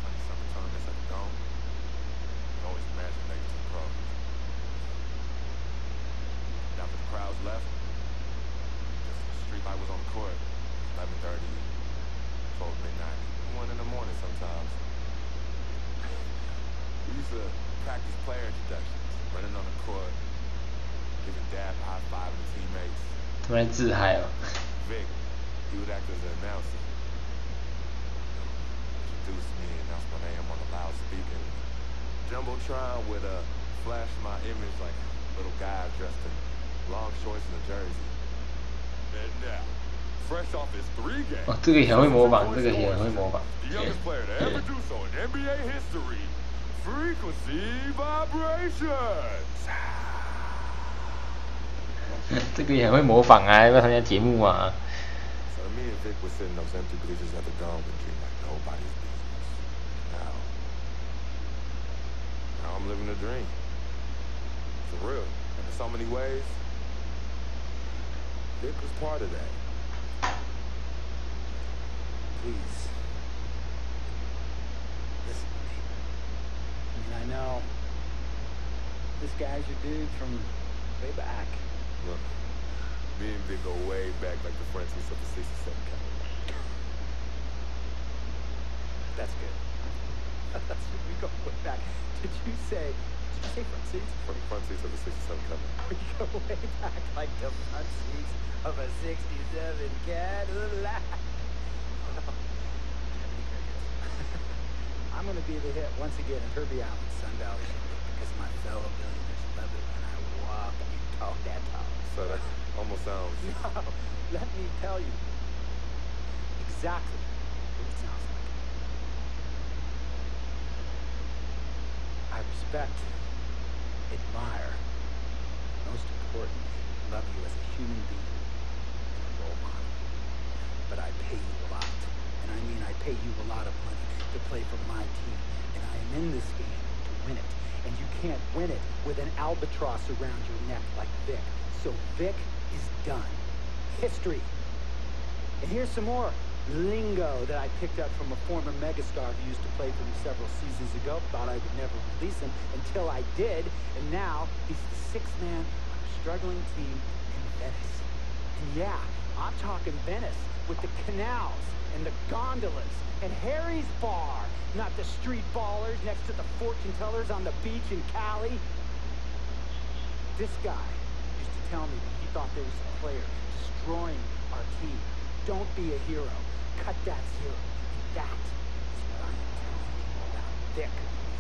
Like summertime is at the dome. We always imagine making to the pros. After the crowds left, just the street light was on the court. 11:30, 12 midnight, 1 in the morning sometimes. We used to practice player introductions, running on the court, giving dab high five to teammates. 突然自嗨哦。 Vic, he would act as an announcer. Introduce me, announce my name on a loudspeaker. Jumbotron would flash my image like a little guy dressed in long shorts and a jersey. And now, fresh off his 3 games. 哦，这个也很会模仿，这个也很会模仿。 The youngest player to ever do so in NBA history. Frequency vibrations. 这个也很会模仿啊，要不要参加节目啊？ So me and Vic were sitting those empty bleachers at the dome and dream like nobody's business. Now I'm living a dream. For real. And in so many ways, Vic was part of that. Please. Listen to me. I mean, I know this guy's your dude from way back. Look, me and Vic go way back like the front seats of the 67 Cadillac. That's good. We go way back. Did you say front seats? Front seats of the 67 Cadillac. We go way back like the front seats of a 67 Cadillac. I'm going to be the hit once again in Herbie Allen's Sun Valley Show because my fellow billionaires love it when I walk and talk that talk. So that almost sounds... No, let me tell you exactly what it sounds like. I respect, admire, most importantly, love you as a human being and a role model. But I pay you a lot. And I mean I pay you a lot of money to play for my team. And I am in this game to win it. And you can't win it with an albatross around your neck like Vic. So Vic is done. History. And here's some more lingo that I picked up from a former megastar who used to play for me several seasons ago. Thought I would never release him until I did. And now he's the 6th man on a struggling team in Venice. And yeah, I'm talking Venice with the canals and the gondolas and Harry's bar, not the street ballers next to the fortune tellers on the beach in Cali. This guy used to tell me when he thought there was a player destroying our team, don't be a hero, cut that zero. That is what I am telling you about Vic,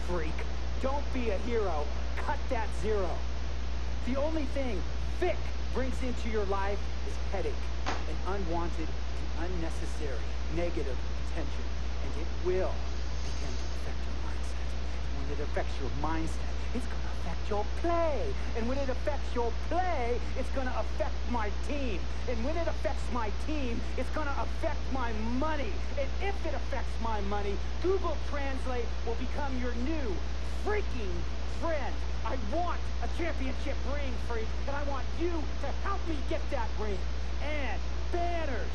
freak. Don't be a hero, cut that zero. The only thing Vic brings into your life is headache and unwanted and unnecessary negative attention, and it will begin to affect your mindset. And when it affects your mindset, it's going to affect your play. And when it affects your play, it's going to affect my team. And when it affects my team, it's going to affect my money. And if it affects my money, Google Translate will become your new freaking friend. I want a championship ring, freak, and I want you to help me get that ring. And banners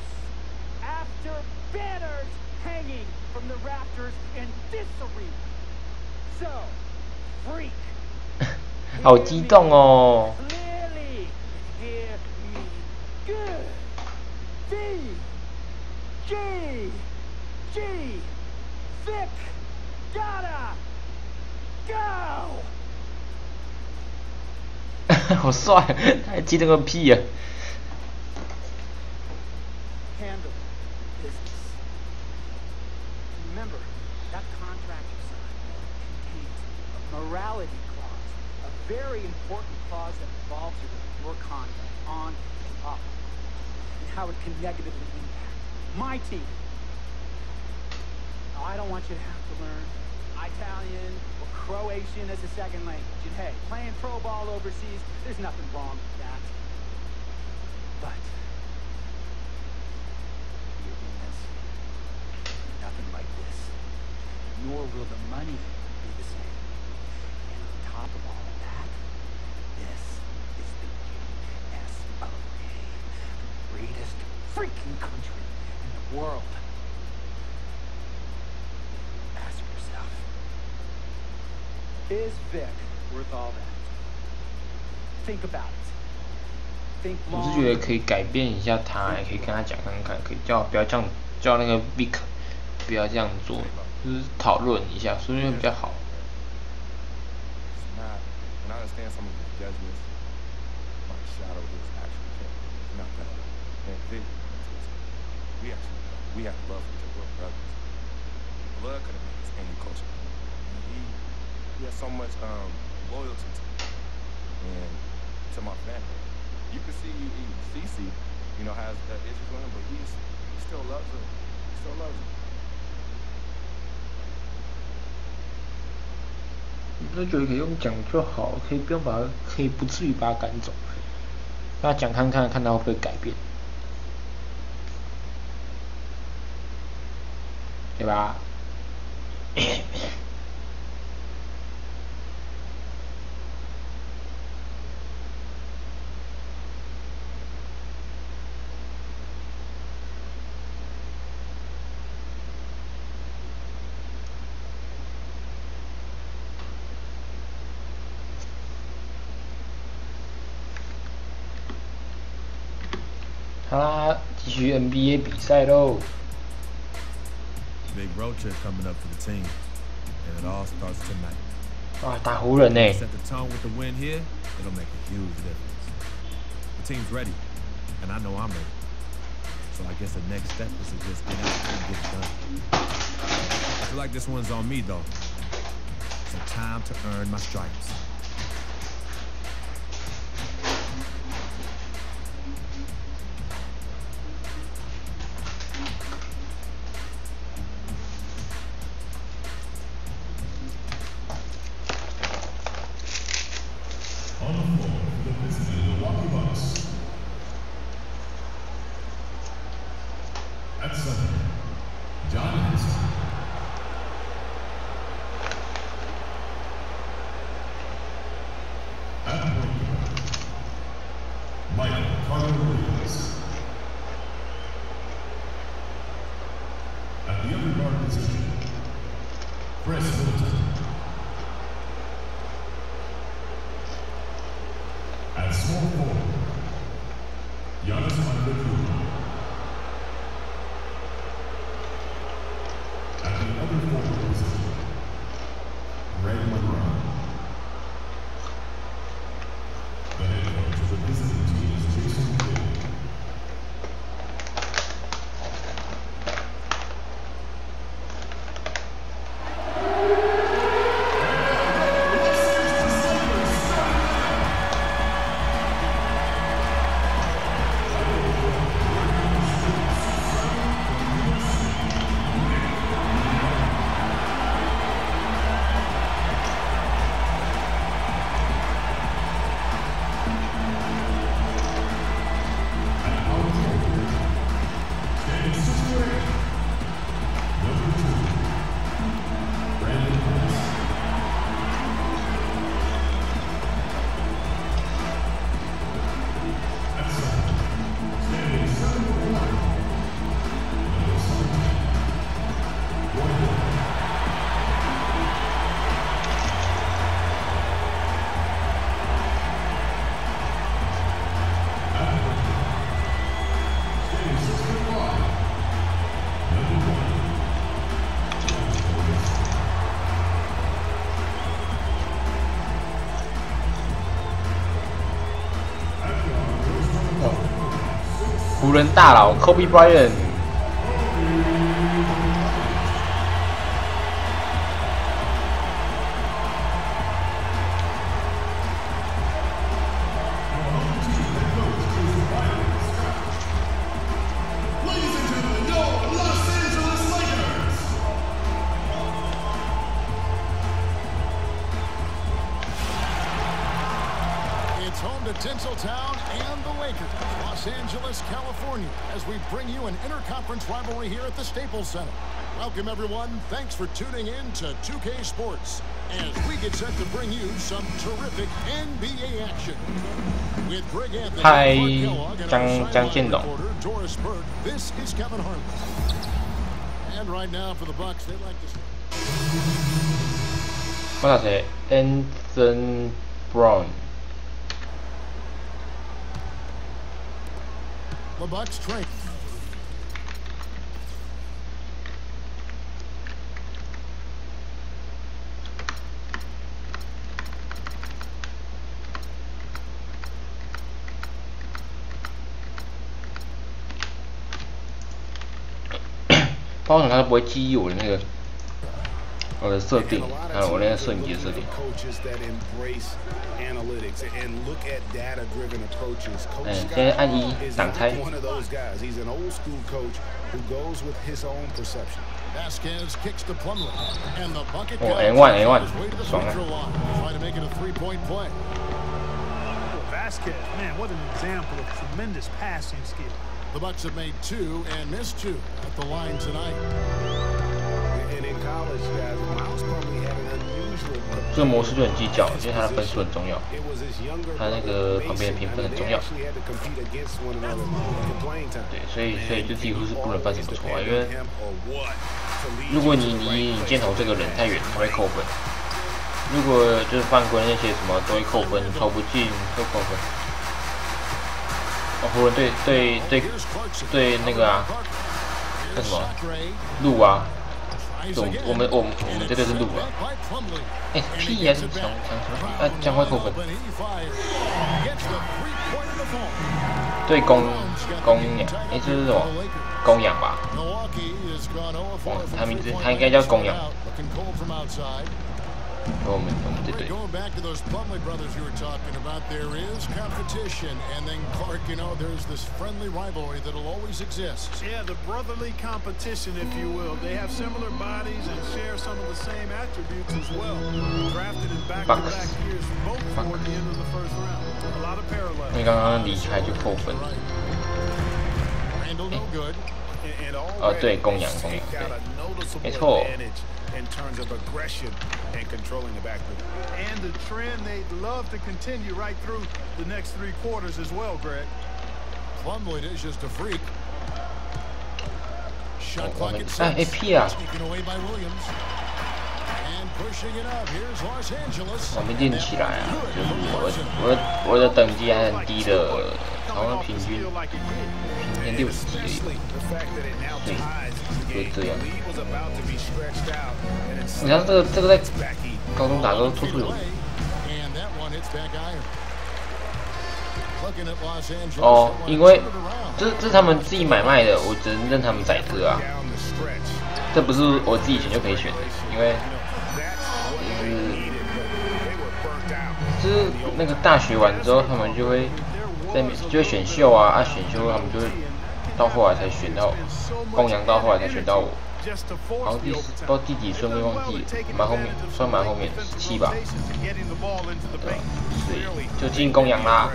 after banners hanging from the rafters in this arena. So, freak. 好激动哦 Clearly, hear me good. V G G Vic, gotta go. 好帅，他还记得个屁呀、Handle business. Remember, that contract you signed contains a morality clause, a very important clause that involves your conduct on and off, and how it can negatively impact my team. Now, I don't want you to have to learn Italian or Croatian as a second language. And hey, playing pro ball overseas, there's nothing wrong with that. But nothing like this. Nor will the money be the same. And on top of all of that, this is the WSAD, the greatest freaking country in the world. Ask yourself, is Vic worth all that? Think about it. Think 我是 long. 觉得可以改变一下他，也可以跟他讲看看，可以不要这样叫那个 Vic 不要这样做，就是讨论一下，所以会比较好。It's not, and I understand some of his judgments might shadow his actual character. It's not that at all. And Vic, we have to love each other. We're brothers. Blood couldn't make us any closer. And he has so much loyalty to me and to my family. You can see CeCe, you know, has issues with him, but he still loves her. He still loves her. 我觉得可以用讲就好，可以不用把他，可以不至于把他赶走。让他讲看看，看他会不会改变，对吧？好啦，继续 NBA 比赛喽。 Big road trip coming up for the team, and it all starts tonight. 哇，打湖人呢、 Set the tone with the win here, it'll make a huge difference. The team's ready, and I know I'm ready. So I guess the next step is to just get out there and get it done. I feel like this one's on me though. So time to earn my stripes. On the floor for the visiting Milwaukee Bucks. At center, John Henson. At point guard, Michael Carter Williams. At the other guard position, Chris Middleton. At small forward, Giannis Antetokounmpo. At the other forward position, Greg McGrath. The head coach of the visiting team is Jason Kidd. 湖人大佬 Kobe Bryant。Tinseltown and the Lakers, Los Angeles, California, as we bring you an interconference rivalry here at the Staples Center. Welcome, everyone. Thanks for tuning in to 2K Sports as we get set to bring you some terrific NBA action. With Greg Anthony,张建龙 Doris Burke, this is Kevin Harlan. And right now for the Bucks, they'd like to... 我打谁 ？Anthony Brown。 The Bucks trade.包括他都不会记忆我的那个我的设定，还有我那个摄影机的设定。现在按一挡拆。哦 ，N1， 爽啊！ Vasquez, man, what an example of tremendous passing skill. The Bucks have made 2 and missed 2 at the line tonight. And in college, guys, Miles probably had an unusual. 这个模式就很计较，因为他的分数很重要，他那个旁边的评分很重要。对，所以就几乎是不能犯什么错啊，因为如果你箭头这个人太远，他会扣分。如果就是犯规那些什么都会扣分，投不进会扣分。哦，湖人对那个啊，叫什么鹿啊？我们这队是鹿啊。哎，屁呀，是强什么？啊，这样会扣分。对公羊，哎，这是什么？公羊吧？哦，他应该叫公羊。我们这队。 Going back to those Plumlee brothers you were talking about, there is competition, and then Clark, you know, there's this friendly rivalry that'll always exist. Yeah, the brotherly competition, if you will. They have similar bodies and share some of the same attributes as well. Drafted in back-to-back years, both toward the end of the first round. A lot of parallels. 你刚刚离开就扣分。对，公羊，对，没错。 in terms of aggression and controlling the backcourt. And the trend they'd love to continue right through the next 3 quarters as well, Greg. Plumlee is just a freak. Shot clock at 6. Taken away by Williams. And pushing it up. Here's Los Angeles. 我没练起来啊，就是我的等级还很低的，好像平均60级而已。对，就这样。你看这个在高中打都绰绰有余。哦，因为这是他们自己买卖的，我只能认他们宰割啊。这不是我自己选就可以选的，因为就是那个大学完之后，他们就会选秀啊，选秀他们就会到后来才选到公羊，到后来才选到我。 好像不知道第几顺位忘记了，算蛮后面17吧。对，所以就进公羊啦。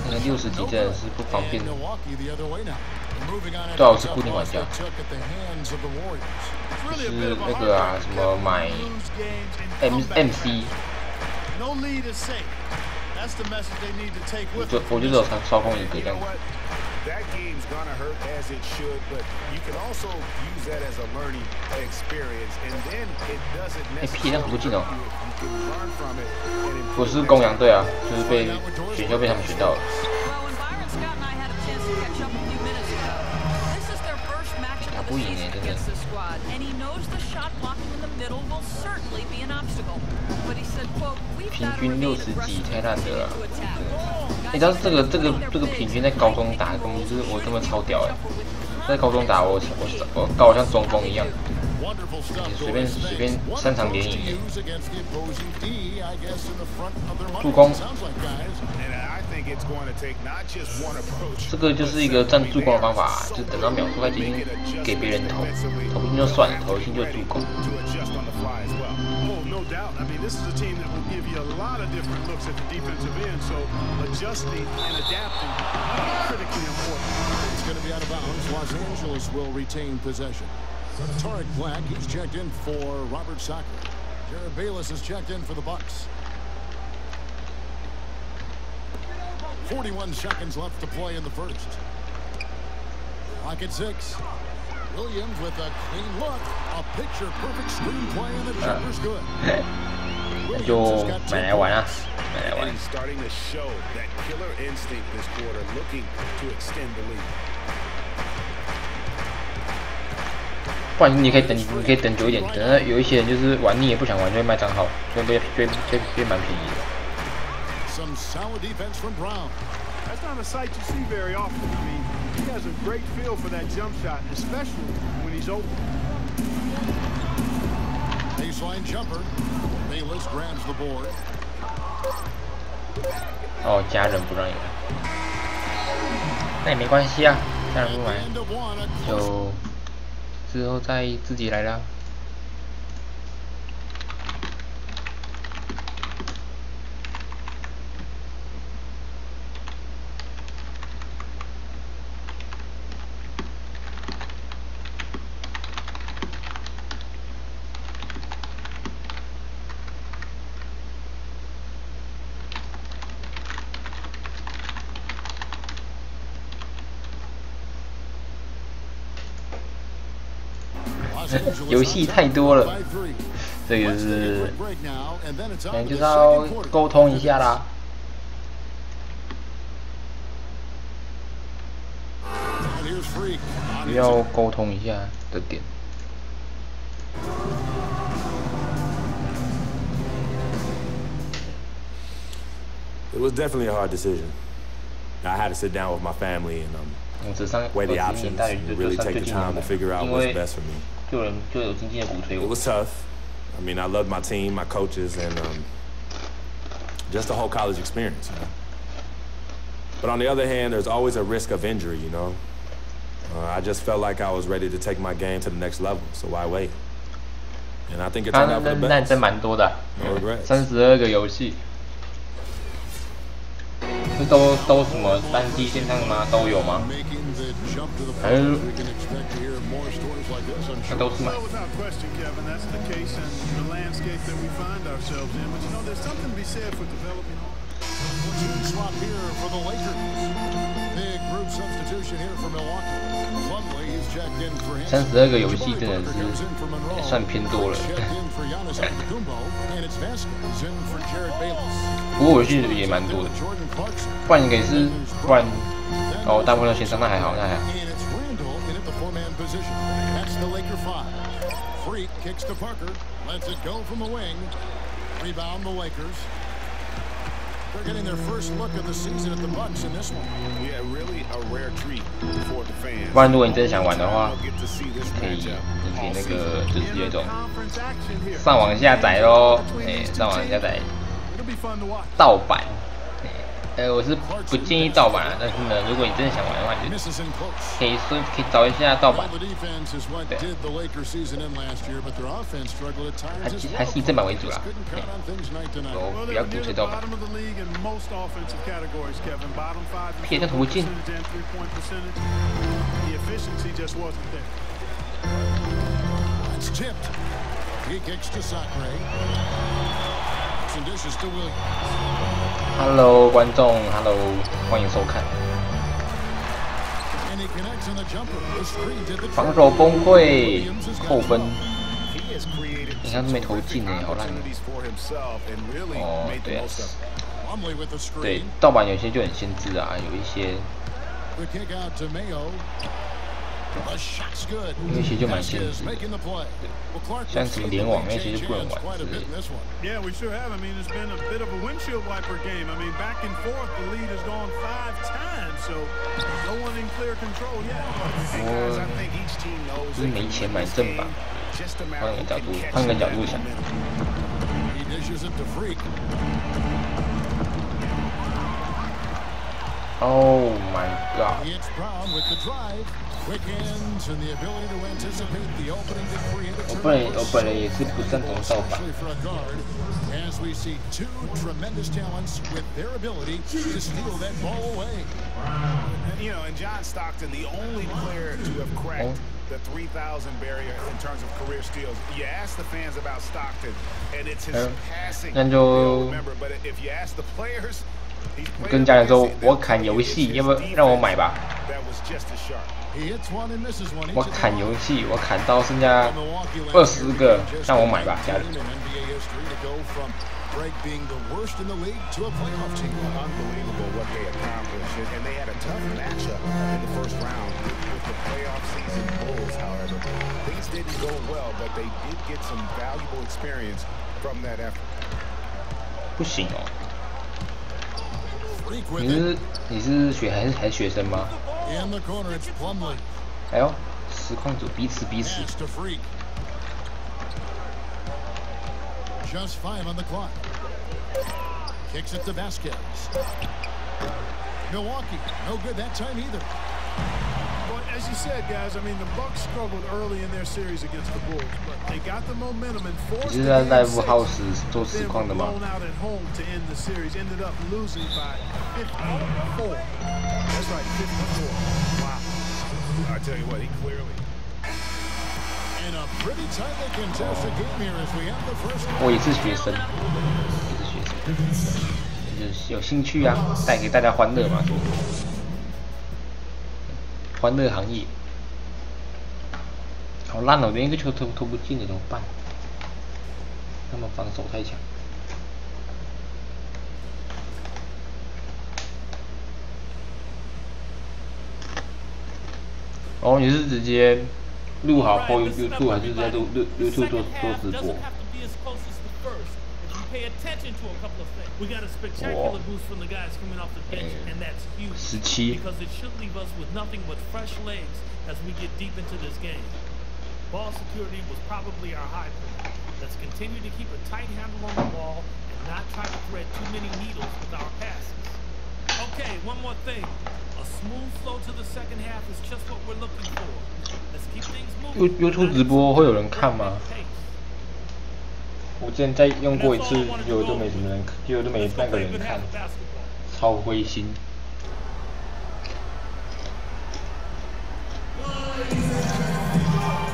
那个60级真的是不方便。对啊，我是固定玩家，就是那个啊，什么买 MC。 No lead is safe. That's the message they need to take with them. 我就只有操控一个这样子。 That game's gonna hurt as it should, but you can also use that as a learning experience, and then it doesn't necessarily hurt you. You can learn from it and improve. 我是公羊队啊，就是被选秀被他们选到了。 不不赢哎，真的。平均60几，太烂的了。你知道这个平均在高中打，根本就是我根本超屌哎！在高中打我搞得像中锋一样，随便3场连赢。助攻，这个就是一个占助攻的方法，就等到秒数快接近，给别人投不进就算了，投进就助攻。No doubt. I mean, this is a team that will give you a lot of different looks at the defensive end, so adjusting and adapting critically important. It's going to be out of bounds. Los Angeles will retain possession. Tarek Black, he's checked in for Robert Sacre. Jared Bayless is checked in for the Bucks. 41 seconds left to play in the first. Clock at 6. Williams with a clean look, a picture-perfect screenplay, and the jumper's good. 那就买来玩啊，买来玩。Starting to show that killer instinct this quarter, looking to extend the lead. 不然你可以等久一点，等到有一些人就是玩腻也不想玩，就会卖账号，就会蛮便宜的。Some solid defense from Brown. That's not a sight you see very often. I mean, he has a great feel for that jump shot, especially when he's open. Baseline jumper. Bayless grabs the board. 哦，家人不让你玩，那也没关系啊，家人不玩，就之后再自己来啦。游戏太多了，这个是，可能就是要沟通一下啦。需要沟通一下的点。It was definitely a hard decision. I had to sit down with my family and weigh the options and really take the time to figure out what's best for me. It was tough. I mean, I loved my team, my coaches, and just the whole college experience, you know. But on the other hand, there's always a risk of injury, you know. I just felt like I was ready to take my game to the next level, so why wait? And I think it turned out for the best. 真蛮多的，no regrets. 32个游戏。都什么单机线上吗？都有吗？还是那都是买。32个游戏真的是也算偏多了。不过游戏也蛮多的，不然你可以是，不然哦，大部分都线上，那还好，那还好。They're getting their first look of the season at the Bucks in this one. Yeah, really a rare treat for the fans. 不然如果你真的想玩的话，可以那个就是有一种上网下载咯，上网下载盗版。我是不建议盗版啊，但是呢，如果你真的想玩的话，你就可以找一下盗版。对，还是以正版为主啦。我比较鼓吹盗版。骗那途径。Hello， 观众 ，Hello， 欢迎收看。防守崩溃，扣分。你看都没投进呢，好烂哦。对啊，对，盗版有些就很限制啊，有一些。那些就蛮限制的，像什么联网那些就不能玩之类的。Yeah, we sure have. I mean, it's been a bit of a windshield wiper game. I mean, back and forth, the lead has gone 5 times, so no one in clear control yet. 就是没钱买正版，换个角度想。Oh my god!我本来也是不赞同盗版。You know, and John Stockton, the only player to have cracked the 3,000 barrier in terms of career steals. You ask the fans about Stockton, and it's his passing. 那就 Remember, but if you ask the players. 跟家人说，我砍游戏，要不要让我买吧？我砍游戏，我砍到剩下20个，让我买吧，家人。不行哦。你是还是学生吗？哎呦，实况组彼此。Just 5 on the clock. Kicks it to Vasquez. Milwaukee, no good that time either. Well, as you said, guys, I mean, the Bucks struggled early in their series against the Bulls, but they got the momentum and forced the game to then blown out at home to end the series. Ended up losing by 54. That's right, 54. Wow. I tell you what, he clearly. In a pretty tightly contested game here as we have the first. 我也是学生，就是有兴趣啊，带给大家欢乐嘛，欢乐行业。好烂哦，连一个球投不进的怎么办？他们防守太强。哦，你是直接录好播 YouTube 还是在录 YouTube 做直播？ Pay attention to a couple of things. We got a spectacular boost from the guys coming off the bench, and that's huge because it should leave us with nothing but fresh legs as we get deep into this game. Ball security was probably our high point. Let's continue to keep a tight handle on the ball and not try to thread too many needles with our passes. Okay, one more thing. A smooth flow to the second half is just what we're looking for. Let's keep things moving. YouTube 直播会有人看吗？ 我之前再用过一次，结果都没什么人，结果都没半个人看，超灰心。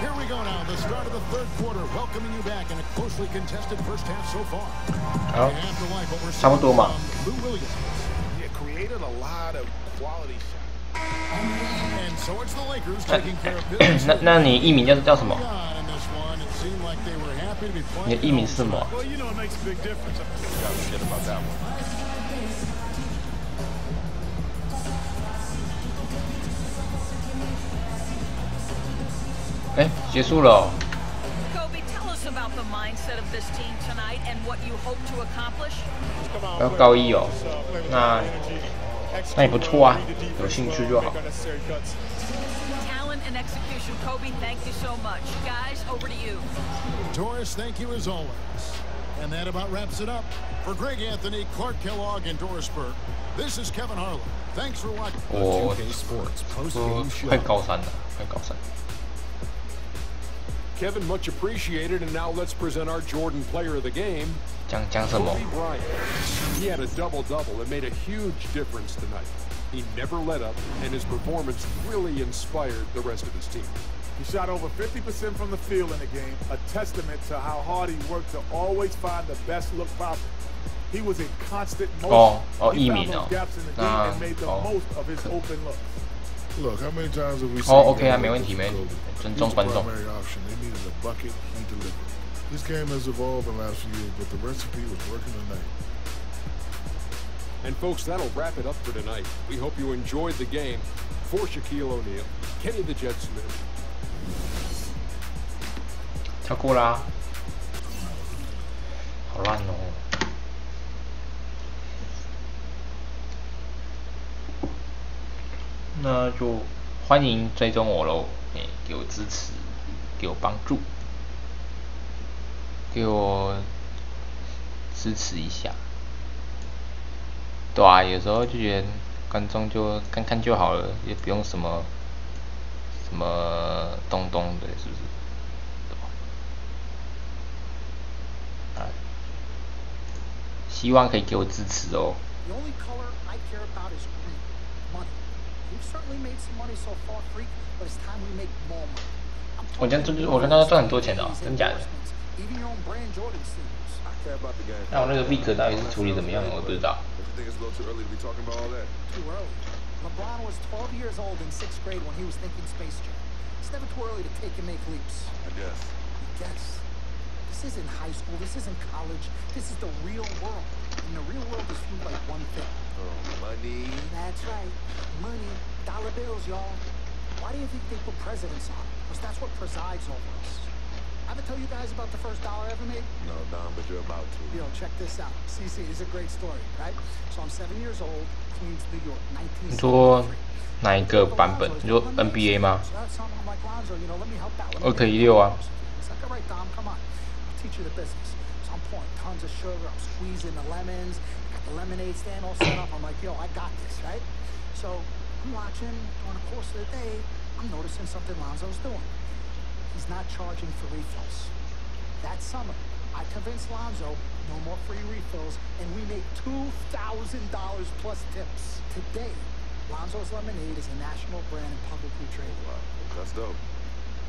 Here we go now, the start of the third quarter, welcoming you back in a closely contested first half so far. 好，差不多嘛。It created a lot of quality shots. And so it's the Lakers taking care of business. 那你艺名叫什么？ 你的艺名是什么？哎，结束了哦。要高一哦，那也不错啊，有兴趣就好。 And execution, Kobe, thank you so much. Guys, over to you. Doris, thank you as always. And that about wraps it up. For Greg Anthony, Clark Kellogg, and Doris Burke, this is Kevin Harlan. Thanks for watching. 快高三了，快高三。 Kevin, much appreciated, and now let's present our Jordan Player of the Game. 讲什么？ Kobe Bryant. He had a double-double that made a huge difference tonight. He never let up, and his performance really inspired the rest of his team. He shot over 50% from the field in the game, a testament to how hard he worked to always find the best look possible. He was in constant motion. He found those gaps in the game and made the most of his open looks. Look, how many times have we seen OK 啊，没问题，没问题，尊重观众。 They needed a bucket, he delivered. This game has evolved in the last few years, but the recipe was working tonight. And folks, that'll wrap it up for tonight. We hope you enjoyed the game. For Shaquille O'Neal, Kenny the Jet Smith. 跳过啦，好烂哦。那就欢迎追踪我喽，给我支持，给我帮助，给我支持一下。对啊，有时候就觉得观众就看看就好了，也不用什么东东的，是不是？啊，希望可以给我支持哦。我跟他赚很多钱的哦，真假的？那我那个 Vic 到底是处理怎么样，我不知道。LeBron was 12 years old in 6th grade when he was thinking Space Jam. It's never too early to take and make leaps. I guess. Yes. This isn't high school. This isn't college. This is the real world. And the real world is fueled by one thing. Money. That's right. Money. Dollar bills, y'all. Why do you think they put presidents on? Because that's what presides over us. I ever tell you guys about the first dollar ever made? No, Dom, but you're about to. Yo, check this out. CC, this is a great story, right? So I'm 7 years old, Queens, New York, 1973. 你说哪一个版本？你说 NBA 吗？2K16 啊。It's like, all right, Dom, come on. I'll teach you the business. So I'm pouring tons of sugar. I'm squeezing the lemons. Got the lemonade stand all set up. I'm like, yo, I got this, right? So I'm watching during the course of the day. I'm noticing something Lonzo's doing. He's not charging for refills. That summer, I convinced Lonzo no more free refills, and we make $2,000 plus tips. Today, Lonzo's Lemonade is a national brand and publicly traded. Wow, that's dope.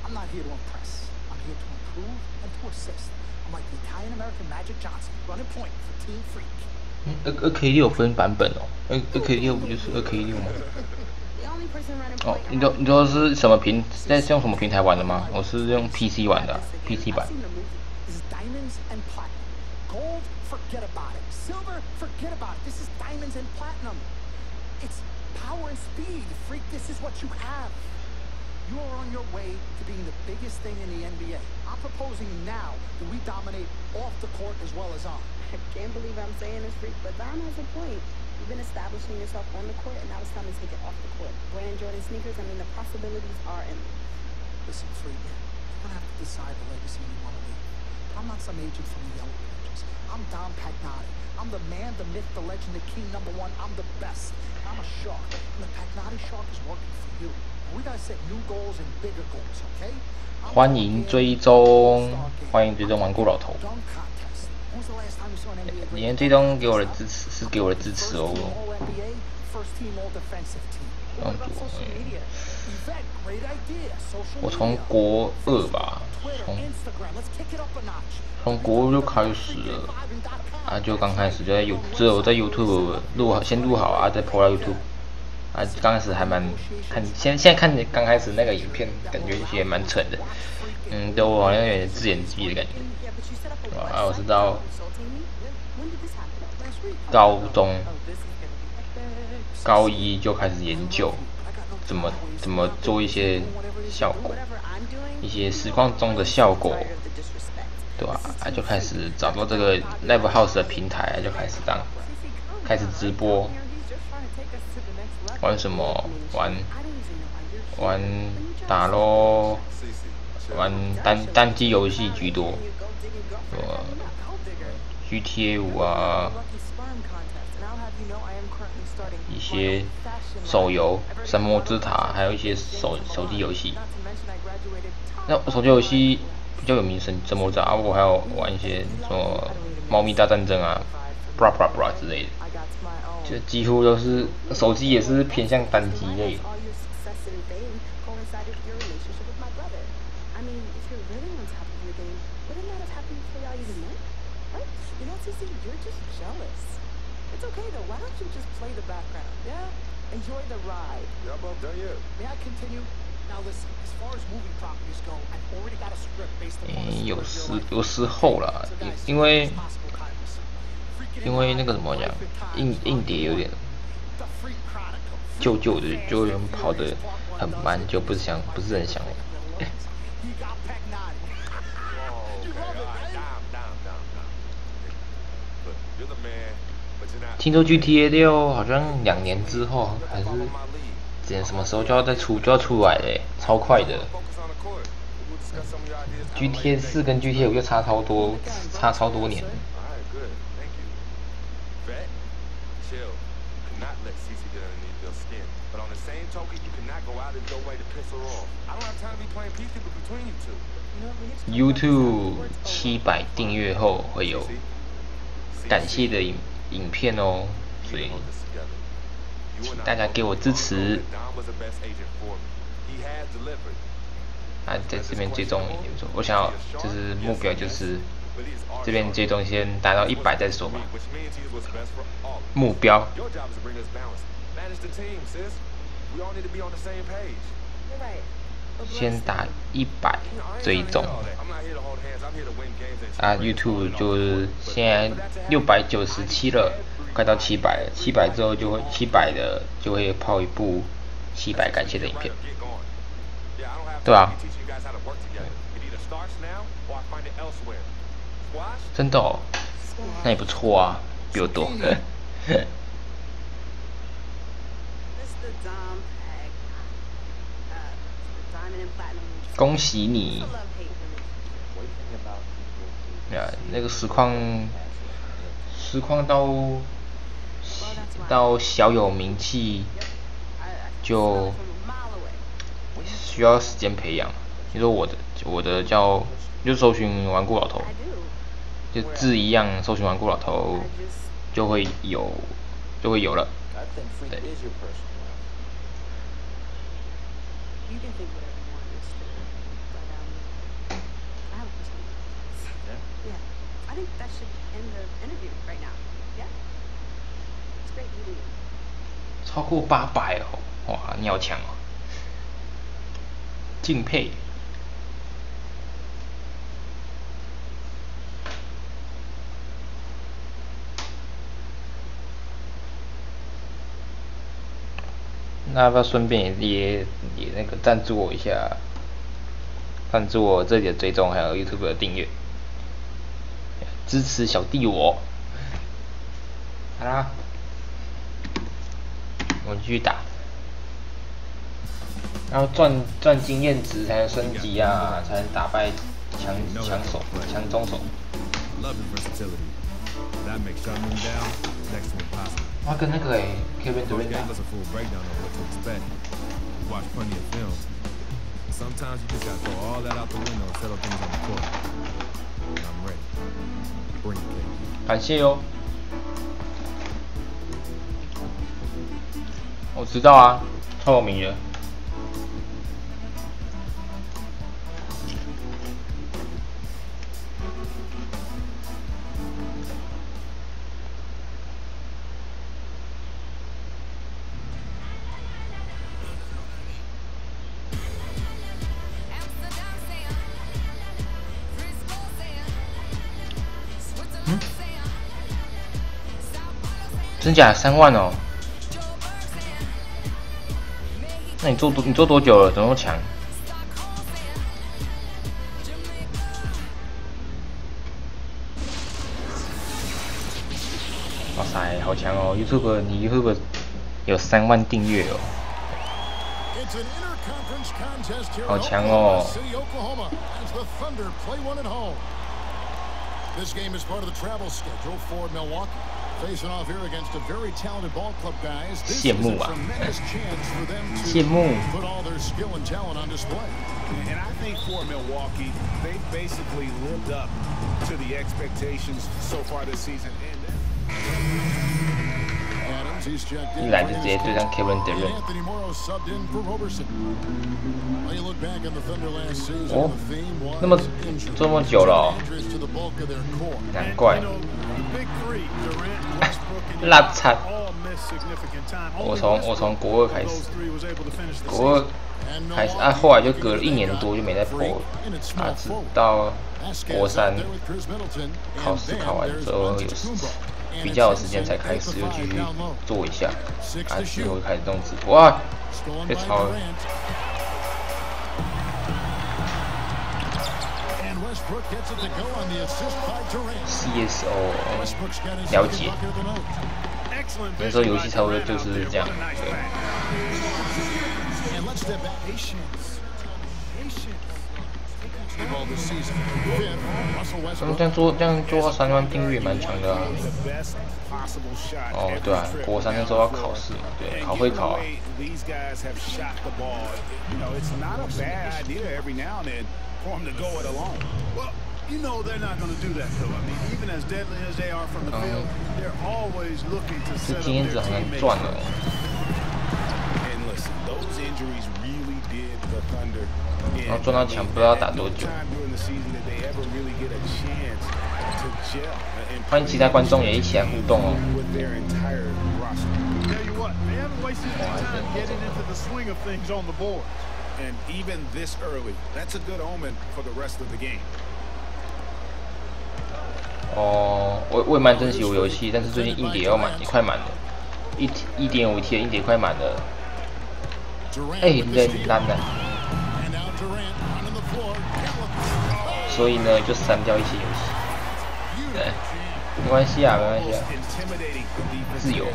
I'm not here to impress. I'm here to improve and to assist. I'm like the Italian-American Magic Johnson, running point for Team Freak. 2K16 分版本哦，2K16不就是 2K16 吗？哦，你都是什么平？在是用什么平台玩的吗？我是用 PC 玩的，PC 版。Gold, forget about it. Silver, forget about it. This is diamonds and platinum. It's power and speed. Freak, this is what you have. You are on your way to being the biggest thing in the NBA. I'm proposing now that we dominate off the court as well as on. I can't believe I'm saying this, Freak, but Dom has a point. You've been establishing yourself on the court, and now it's time to take it off the court. Brand Jordan sneakers, I mean, the possibilities are endless. Listen, Freak, you're gonna have to decide the legacy you want to leave. I'm not some agent from the Yellow Pages. I'm Dom Pagnotti. I'm the man, the myth, the legend, the king, #1. I'm the best. I'm a shark, and the Pagnotti shark is working for you. We gotta set new goals and bigger goals, okay? 欢迎追踪玩固老头。你连追踪给我的支持是给我的支持哦。我从国2吧，从国2就开始了，啊，就刚开始就只有在 YouTube 先录好啊，再 po 到 YouTube。啊，刚开始还蛮看，现在看刚开始那个影片，感觉也蛮蠢的，对我好像有点自言自语的感觉。啊，我是到高一就开始研究怎么做一些效果，一些实况中的效果，对吧？啊，就开始找到这个 Live House 的平台，就开始直播。玩什么？玩打咯，玩单机游戏居多，GTA 5啊，一些手游《神魔之塔》，还有一些手机游戏。那手机游戏比较有名，神魔之塔啊，我还有玩一些什么猫咪大战争啊 ，bra 之类的。就几乎都是手机也是偏向单机类的。有时候啦，因为那个怎么讲，硬碟有点旧的，就会跑得很慢，就不是很想玩。听说 GTA 6好像2年之后还是什么时候就要出来嘞，超快的。GTA 4跟 GTA 5就差超多年。YouTube 700订阅后会有感谢的影片哦，所以请大家给我支持。在这边追踪我想要就是目标就是这边追踪先达到100再说吧。目标。先打100追踪YouTube 就是现在697了，快到700了，700之后就会700的就会抛一部700感谢的影片，对啊，真的哦，那也不错啊，比我多。恭喜你！那个实况到小有名气，就需要时间培养。你说我的就搜寻玩固老头，就字一样，搜寻玩固老头就会有了。对。超过800哦，哇，你好强哦，敬佩。那要不要顺便也那个赞助我一下，赞助我这里的追踪还有 YouTube 的订阅，支持小弟我。好啦，我们继续打，然后赚经验值才能升级啊，才能打败强中手。他跟那个Kevin Durant 打。感谢哟。我知道啊，超有名的。真假3万哦？那你做多久了？怎么那么强？哇塞，好强哦 ！YouTube 你 YouTube 有3万订阅哦，好强哦！ This game is part of the travel schedule for Milwaukee. Facing off here against a very talented ball club, guys. This is a tremendous chance for them to put all their skill and talent on display. And I think for Milwaukee, they basically lived up to the expectations so far this season. 一来就直接对上 Kevin Durant。哦，这么久了哦，难怪。拉惨。我从国2开始，国2开始后来就隔了1年多就没再播了，直到国3考试考完之后有比较有时间才开始，又继续做一下，啊，之后开始动直播，哇，被超了。CSO 了解，那时候游戏差不多就是这样，对。这样做到3万订阅蛮强的啊。哦，对啊，国3那时候要考试嘛，对，考会考啊。You know they're not going to do that, though. I mean, even as deadly as they are from the field, they're always looking to set up their teammates. And listen, those injuries really did the Thunder. 然后撞到墙不知道打多久。欢迎其他观众也一起来互动哦。And even this early, that's a good omen for the rest of the game. 哦，我也蛮珍惜我游戏，但是最近硬碟要满，也快满了，1.5T 的硬碟快满了。哎，人烂了，所以呢就删掉一些游戏。对，没关系啊，没关系啊，自由嘛，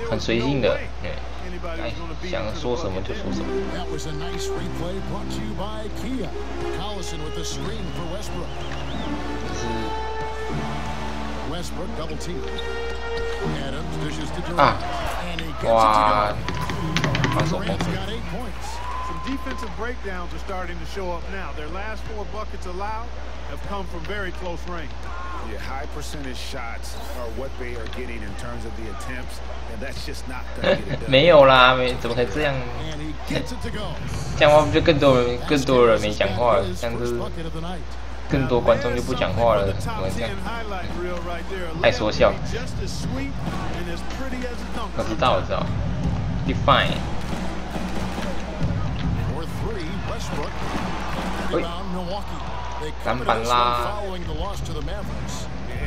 很随性的，对。哎，想说什么就说什么。啊，哇，防守攻势。Defensive breakdowns are starting to show up now. Their last 4 buckets allowed have come from very close range. Yeah, high percentage shots are what they are getting in terms of the attempts, and that's just not going to get it done. 没有啦，怎么可以这样？这样的话不就更多人没讲话了，这样子更多观众就不讲话了，怎么这样？爱说笑。我知道。Define。喂，篮板啦。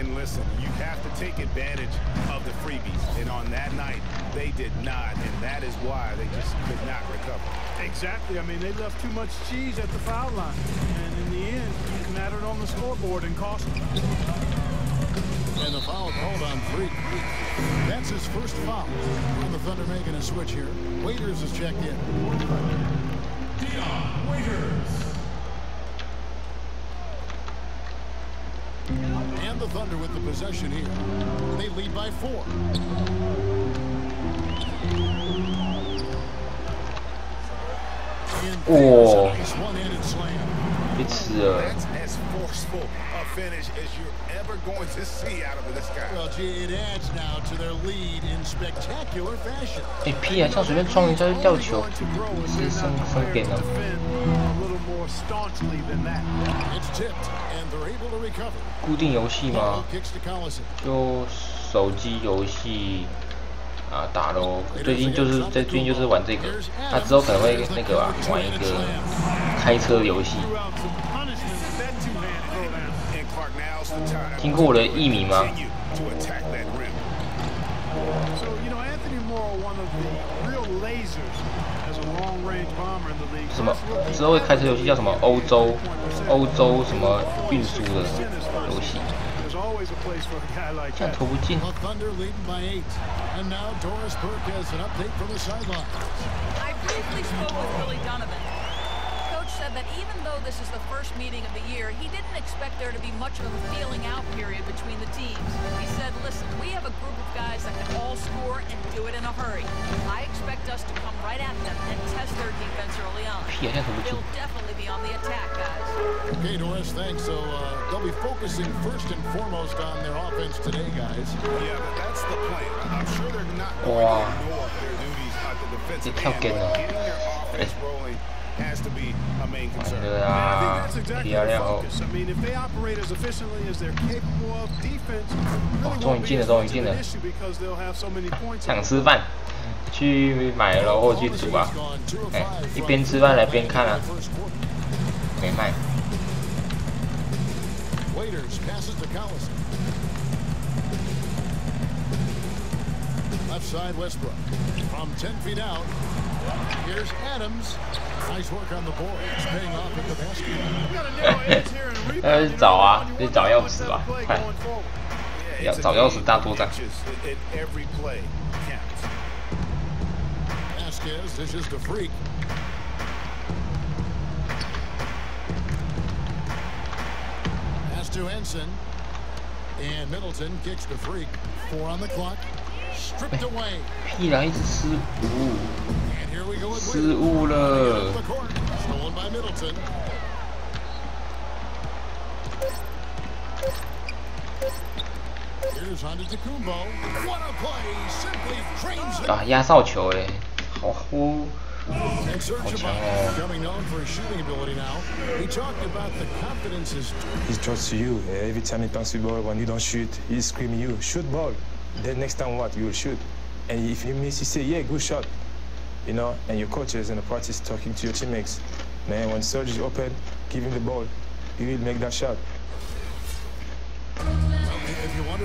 And listen, you have to take advantage of the freebies. And on that night, they did not, and that is why they just could not recover. Exactly. I mean, they left too much cheese at the foul line, and in the end, it mattered on the scoreboard and cost them. And the foul called on 3. That's his first foul. And the Thunder making a switch here. Waiters is checked in. Dion Waiters. And the Thunder with the possession here. They lead by 4. Oh, it's That's as forceful a finish as you're ever going to see out of this guy. Well, gee, it adds now to their lead in spectacular fashion. 哎，屁啊！这样随便撞一下就掉球，是生点了。固定游戏吗？就手机游戏啊打咯。最近就是玩这个，之后可能会那个吧，玩一个开车游戏。听过我的艺名吗？什么之后会开车游戏叫什么欧洲什么运输的游戏？这样投不进。Said that even though this is the first meeting of the year, he didn't expect there to be much of a feeling out period between the teams. He said, listen, we have a group of guys that can all score and do it in a hurry. I expect us to come right at them and test their defense early on. They'll definitely be on the attack, guys. Okay, Doris, thanks. So they'll be focusing first and foremost on their offense today, guys. Yeah, but that's the plan. I'm sure they're not going to ignore their duties at the defensive end, but getting their offense rolling has to be a main concern. I think that's exactly the focus. I mean, if they operate as efficiently as they're capable of, defense really won't be as much of an issue because they'll have so many points. 想吃饭，去买了或去煮啊。哎，一边吃饭来边看啊，没卖。Waiters passes to Collison. Left side Westbrook. From 10 feet out. Here's Adams. Nice work on the boards. Paying off at the basket. 找啊，得找钥匙吧，看。要找钥匙大作战。Vasquez dishes to Freak. Pass to Henson. And Middleton kicks to Freak. 4 on the clock. Stripped away. 屁啦，一直失误， And here we go with 失误了。 Stolen by Middleton. Here's Antetokounmpo. What a play! Simply trains it. 啊，压哨球哎，好呼， And Serge 好强 Ibaka 哦。 becoming known for his shooting ability now. He talked about the confidence his He trusts you. Every time he passes the ball, when you don't shoot, he's screaming you, shoot ball. Then next time what? You will shoot. And if you miss, you say, yeah, good shot. You know, and your coaches in the practice talking to your teammates. Man, when Serge is open, give him the ball. He will make that shot.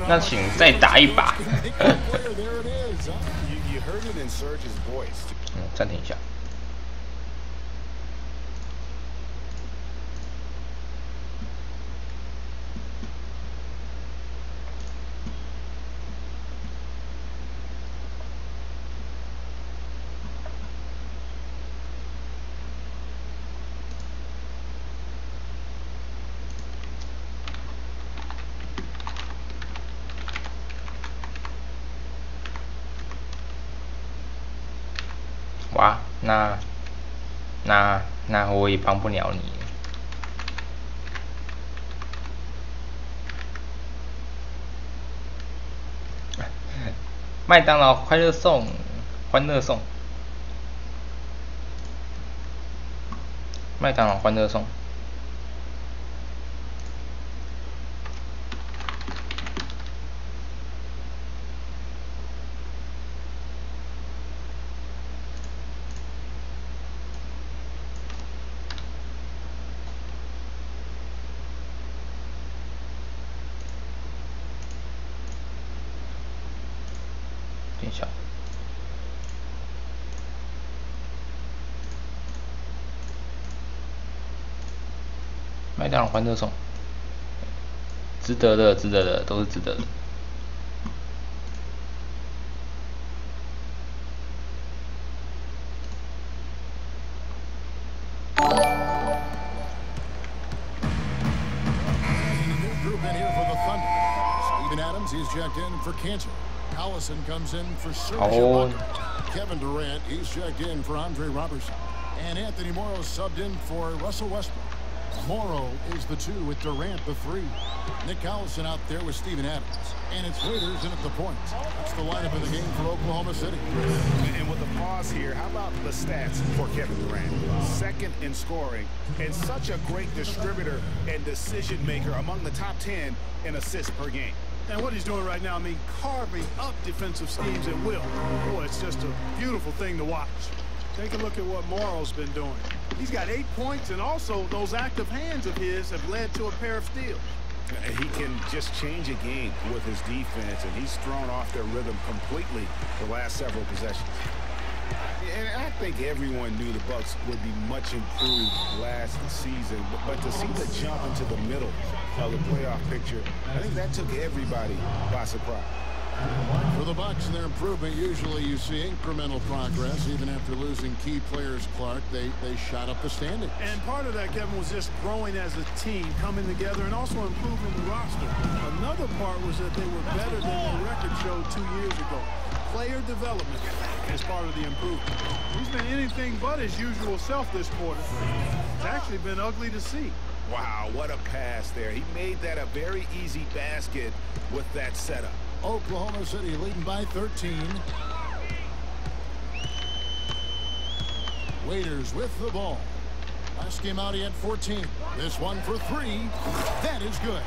那请再打一把。暂停一下。哇，那我也帮不了你。麦当劳快乐颂，欢乐颂，麦当劳欢乐颂。等一下，麦当劳欢乐颂，值得的，值得的，都是值得的。group in here for the Thunder. Steven Adams, he's checked in for Cantor. Collison comes in for Serge Ibaka. Kevin Durant, he's checked in for Andre Robertson. And Anthony Morrow subbed in for Russell Westbrook. Morrow is the 2 with Durant the 3. Nick Collison out there with Steven Adams. And it's Waiters in at the point. That's the lineup of the game for Oklahoma City. And with a pause here, how about the stats for Kevin Durant? Second in scoring and such a great distributor and decision maker, among the top 10 in assists per game. And what he's doing right now, I mean, carving up defensive schemes at will. Boy, it's just a beautiful thing to watch. Take a look at what Morrow's been doing. He's got 8 points, and also those active hands of his have led to a pair of steals. He can just change a game with his defense, and he's thrown off their rhythm completely the last several possessions. And I think everyone knew the Bucks would be much improved last season, but to see the jump into the middle of the playoff picture, I think that took everybody by surprise. For the Bucks and their improvement, usually you see incremental progress. Even after losing key players, Clark, they shot up the standings. And part of that, Kevin, was just growing as a team, coming together, and also improving the roster. Another part was that they were better than their record showed 2 years ago. Player development is part of the improvement. He's been anything but his usual self this quarter. It's actually been ugly to see. Wow, what a pass there. He made that a very easy basket with that setup. Oklahoma City leading by 13. Waiters with the ball. Last game out he had 14. This one for 3. That is good.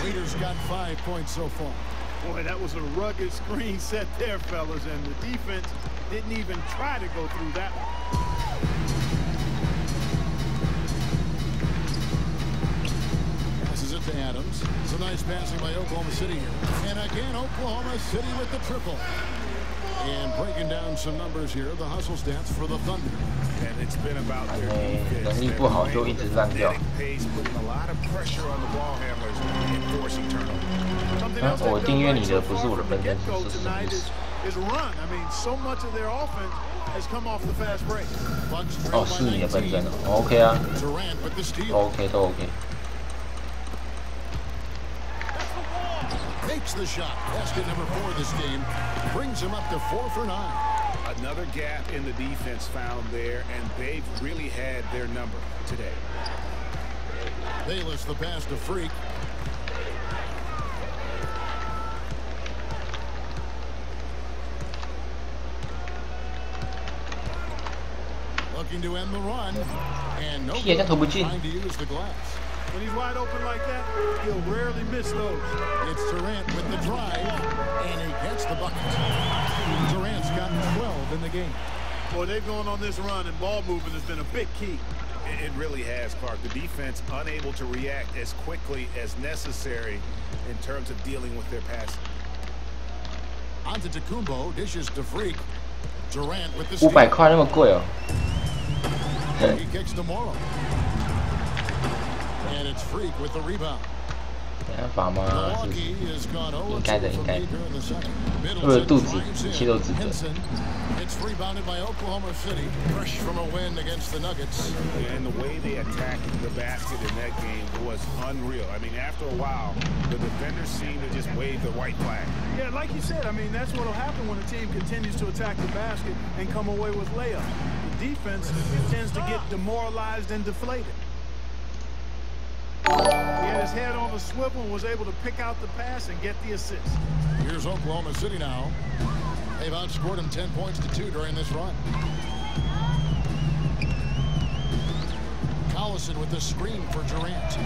Waiters got 5 points so far. Boy, that was a rugged screen set there, fellas, and the defense didn't even try to go through that one. Adams. Some nice passing by Oklahoma City here. And again, Oklahoma City with the triple. And breaking down some numbers here, the hustle stats for the Thunder. And it's been about their defense. 能力不好就一直烂掉。 Putting a lot of pressure on the ball handlers and forcing turnovers. 我订阅你的不是我的本身，是什么意思？ Is run. I mean, so much of their offense has come off the fast break. 哦，是你的本身哦 ，OK 啊 ，OK 都 OK。 Takes the shot. Basket number 4 this game. Brings him up to 4 for 9. Another gap in the defense found there, and they've really had their number today. Bayless the pass to Freak. Looking to end the run. And no time to use the glass. When he's wide open like that, he'll rarely miss those. It's Durant with the drive, and he gets the bucket. Durant's got 12 in the game. Boy, they've gone on this run, and ball movement has been a big key. It really has, Clark. The defense unable to react as quickly as necessary in terms of dealing with their passing. Antetokounmpo dishes to Freak. Durant with the steal. 500块那么贵哦。 He kicks to Morrow. And it's Freak with the rebound. 没办法吗？应该的，应该的。为了肚子，一切都值得。 It's rebounded by Oklahoma City. Fresh from a win against the Nuggets. And the way they attacked the basket in that game was unreal. I mean, after a while, the defenders seemed to just wave the white flag. Yeah, like you said, I mean, that's what will happen when a team continues to attack the basket and come away with layups. The defense tends to get demoralized and deflated. He had his head on the swivel and was able to pick out the pass and get the assist. Here's Oklahoma City now. They've outscored him 10 points to 2 during this run. Collison with the screen for Durant.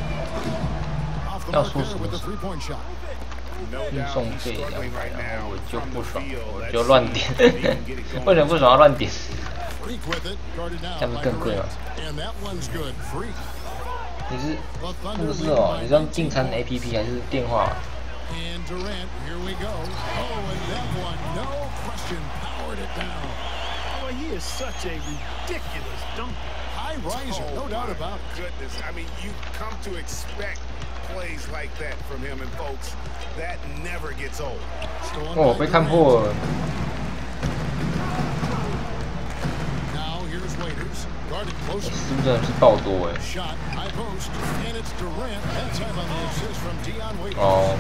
Off the mark there with the three-point shot. 运送费200，然后我就不爽，我就乱点。为什么不爽要乱点？这样不更贵吗？ 你是那个是哦？你是用订餐 APP 还是电话？ And Durant, here we go. Oh, and that one, no question, powered it down. Boy, he is such a ridiculous dunker. High riser, no doubt about it. Goodness, I mean, you come to expect plays like that from him, and folks, that never gets old. 哦，被看破了。 Now here's Waiters, guarded close. 真的是爆多哎。 Shot, high post, and it's Durant. That time on the assist from Dion Waiters. 哦。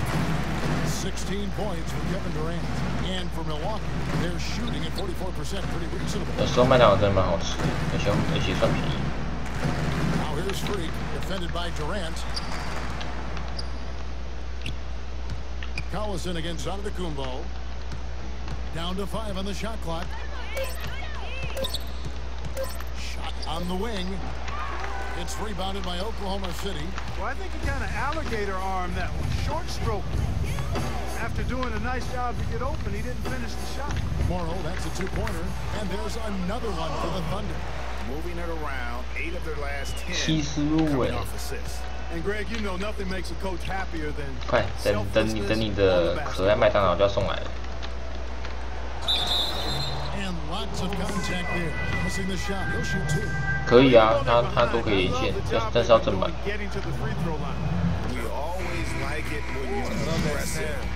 16 points for Kevin Durant. And for Milwaukee, they're shooting at 44%, pretty reasonable. 有时候麦当劳真的蛮好吃，而且算便宜。 Now here's Freak, defended by Durant. Collison against Antetokounmpo. Down to 5 on the shot clock. Shot on the wing. It's rebounded by Oklahoma City. Well, I think he kind of alligator armed that one. Short stroke. After doing a nice job to get open, he didn't finish the shot. Morrow, that's a two-pointer. And there's another one for the Thunder. Moving it around, 8 of their last 10 coming off assists. And Greg, you know nothing makes a coach happier than 快，等你的可爱麦当劳就要送来了。 And lots of contact there. Missing the shot. He'll shoot 2. 可以啊，他都可以连线，但是要正版。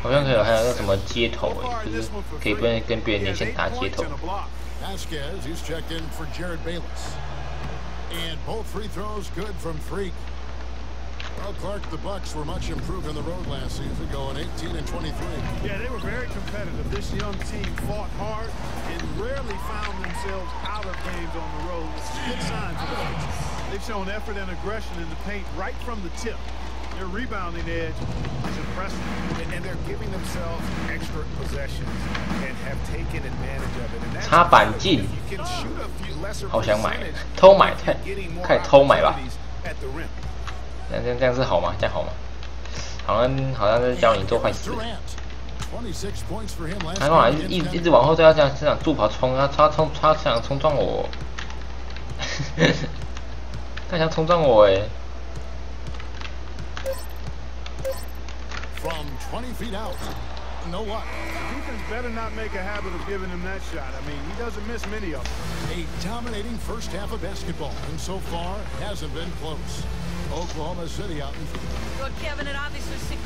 好像还有那什么接头哎，就是可以跟别人连线打接头。 Vasquez, he's checked in for Jared Bayless. And both free throws good from Freak. Well, Clark, the Bucks were much improved on the road last season, going 18 and 23. Yeah, they were very competitive. This young team fought hard and rarely found themselves out of games on the road. It's a good sign for the Bucks. They've shown effort and aggression in the paint right from the tip. Their rebounding edge is impressive. And they're giving themselves extra possessions and have taken advantage of it. And that's 插板进， you can shoot a few lesser 好想买， percentage 偷买，开始偷买吧。 at the rim. 这样是好吗？这样好吗？好像是教你做坏事。他干嘛一直往后都要这样助跑冲啊？他想冲撞我，他想冲撞我哎！ from 20 feet out. You know what? Defense better not make a habit of giving him that shot. I mean, he doesn't miss many of them. A dominating first half of basketball, and so far hasn't been close. Oklahoma City out in front. Good, Kevin, and obviously.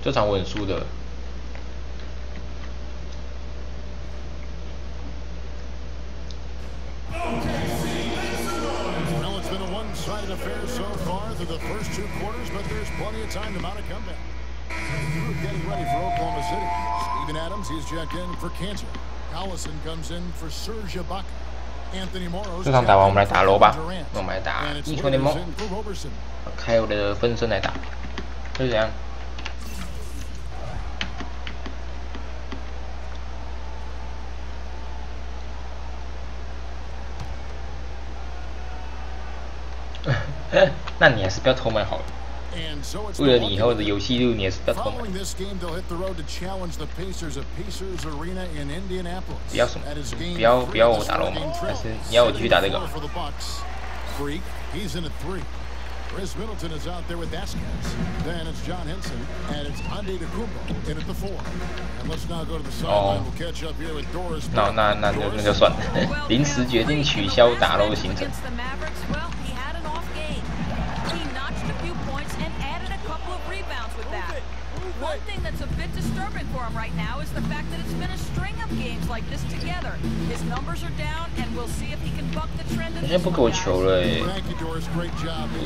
这场我很输的。Well, it's been a one-sided affair so far through the first 2 quarters, but there's plenty of time to mount a comeback. We're getting ready for Oklahoma City. Steven Adams, he's checked in for Cantor. Allison comes in for Serge Ibaka. Anthony Morrow. 这场打完我们来打楼吧，那我们来打英雄联盟，开我的分身来打，是怎样？那你还是不要偷买好了。为了你以后的游戏路，你也是不要偷买。不要什么？不要我打龙嘛？还是你要我继续打这个？Chris Middleton is out there with Vasquez. Then it's John Henson, and it's Antetokounmpo in at the 4. And let's now go to the sideline. We'll catch up here with Doris. 那就算了，临时决定取消打楼行程。One thing that's a bit disturbing for him right now is the fact that it's been a string of games like this together. His numbers are down, and we'll see if he can buck the trend. 人家不给我球了哎，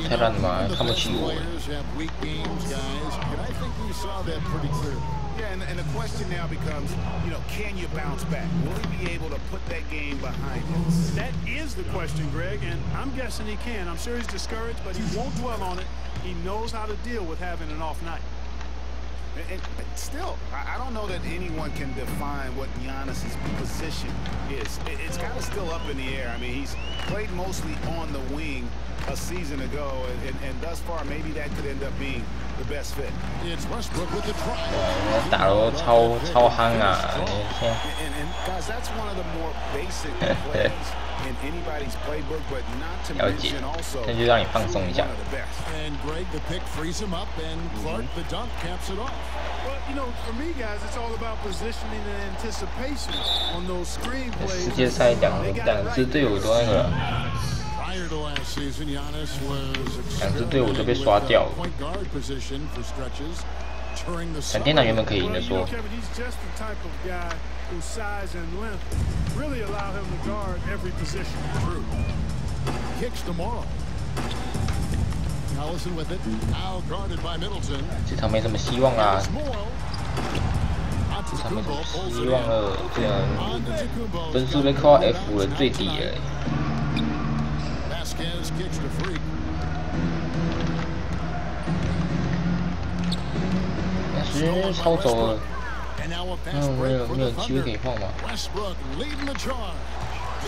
太烂了吗？看不起我。Yeah, and the question now becomes, can you bounce back? Will he be able to put that game behind him? That is the question, Greg, and I'm guessing he can. I'm sure he's discouraged, but he won't dwell on it. He knows how to deal with having an off night. And still, I don't know that anyone can define what Giannis's position is. It's kind of still up in the air. I mean, he's played mostly on the wing a season ago, and thus far, maybe that could end up being the best fit. It's Westbrook with the try. 打得超夯啊！ And guys, that's one of the more basic plays in anybody's playbook, but not to mention also 那就让你放松一下。 And Greg, the pick frees him up, and Clark, the dunk, caps it off. Well, for me, guys, it's all about positioning and anticipation on those screen plays. 世界赛两支队伍都那个，两支队伍都被刷掉了。闪电男原本可以赢的说。 whose size and length really allow him to guard every position. True. Kicks to Morrow. Allison with it. Now guarded by Middleton. 这场没什么希望啦。这场没什么希望了，这样分数被扣到 F 了，最低了。Vasquez kicks to Freak. 那是超走了。 没有机会可以放吗？ Westbrook leading the charge.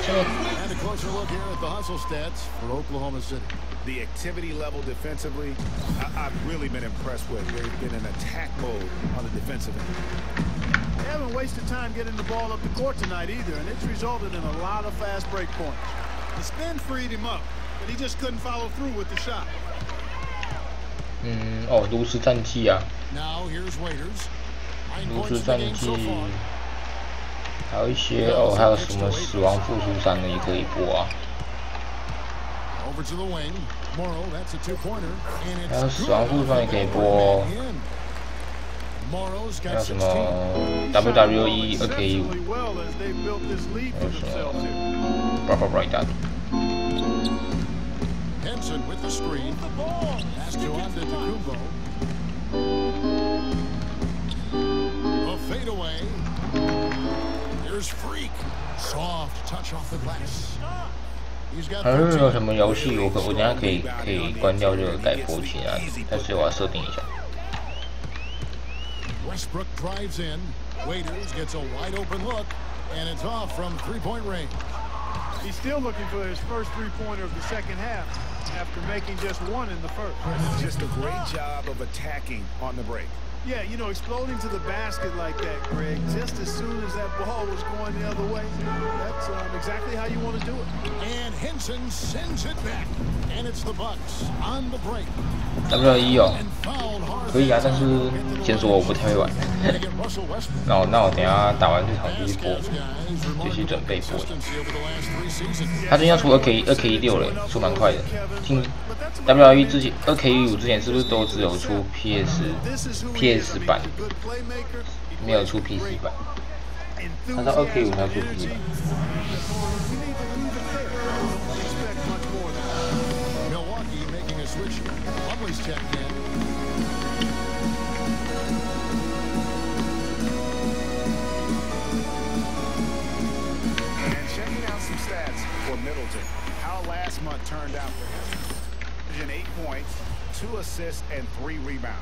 And a closer look here at the hustle stats for Oklahoma City. The activity level defensively, I've really been impressed with. They've been in attack mode on the defensive end. They haven't wasted time getting the ball up the court tonight either, and it's resulted in a lot of fast break points. The spin freed him up, but he just couldn't follow through with the shot. 炉石战绩啊。 Now here's Waiters. 炉石战绩，还有一些还有什么死亡复苏3的也可以播啊。还有死亡复苏3也可以播，还有什么 WWE 2K15，还有什么 blah blah blah that。 Henson with the screen. Pass to Antetokounmpo. A fadeaway. Here's Freak. Soft touch off the glass. 还是有什么游戏我等下可以关掉这个改国旗啊，但是我要设定一下。 Westbrook drives in. Waiters gets a wide open look, and it's off from three-point range. He's still looking for his first three-pointer of the second half after making just one in the first. Just a great job of attacking on the break. Yeah, you know, exploding to the basket like that, Greg, just as soon as that ball was going the other way, that's exactly how you want to do it. And Henson sends it back, and it's the Bucks on the break. WE 哦，可以啊，但是先说我不太会玩。那我等一下打完这场就去播，就去准备播。他最近要出2K16了，出蛮快的。听 WWE 之前2K15之前是不是都只有出 PS 版，没有出 PC 版？他到2K5才出 PC 版。How last month turned out for him. 8 points, 2 assists, and 3 rebounds.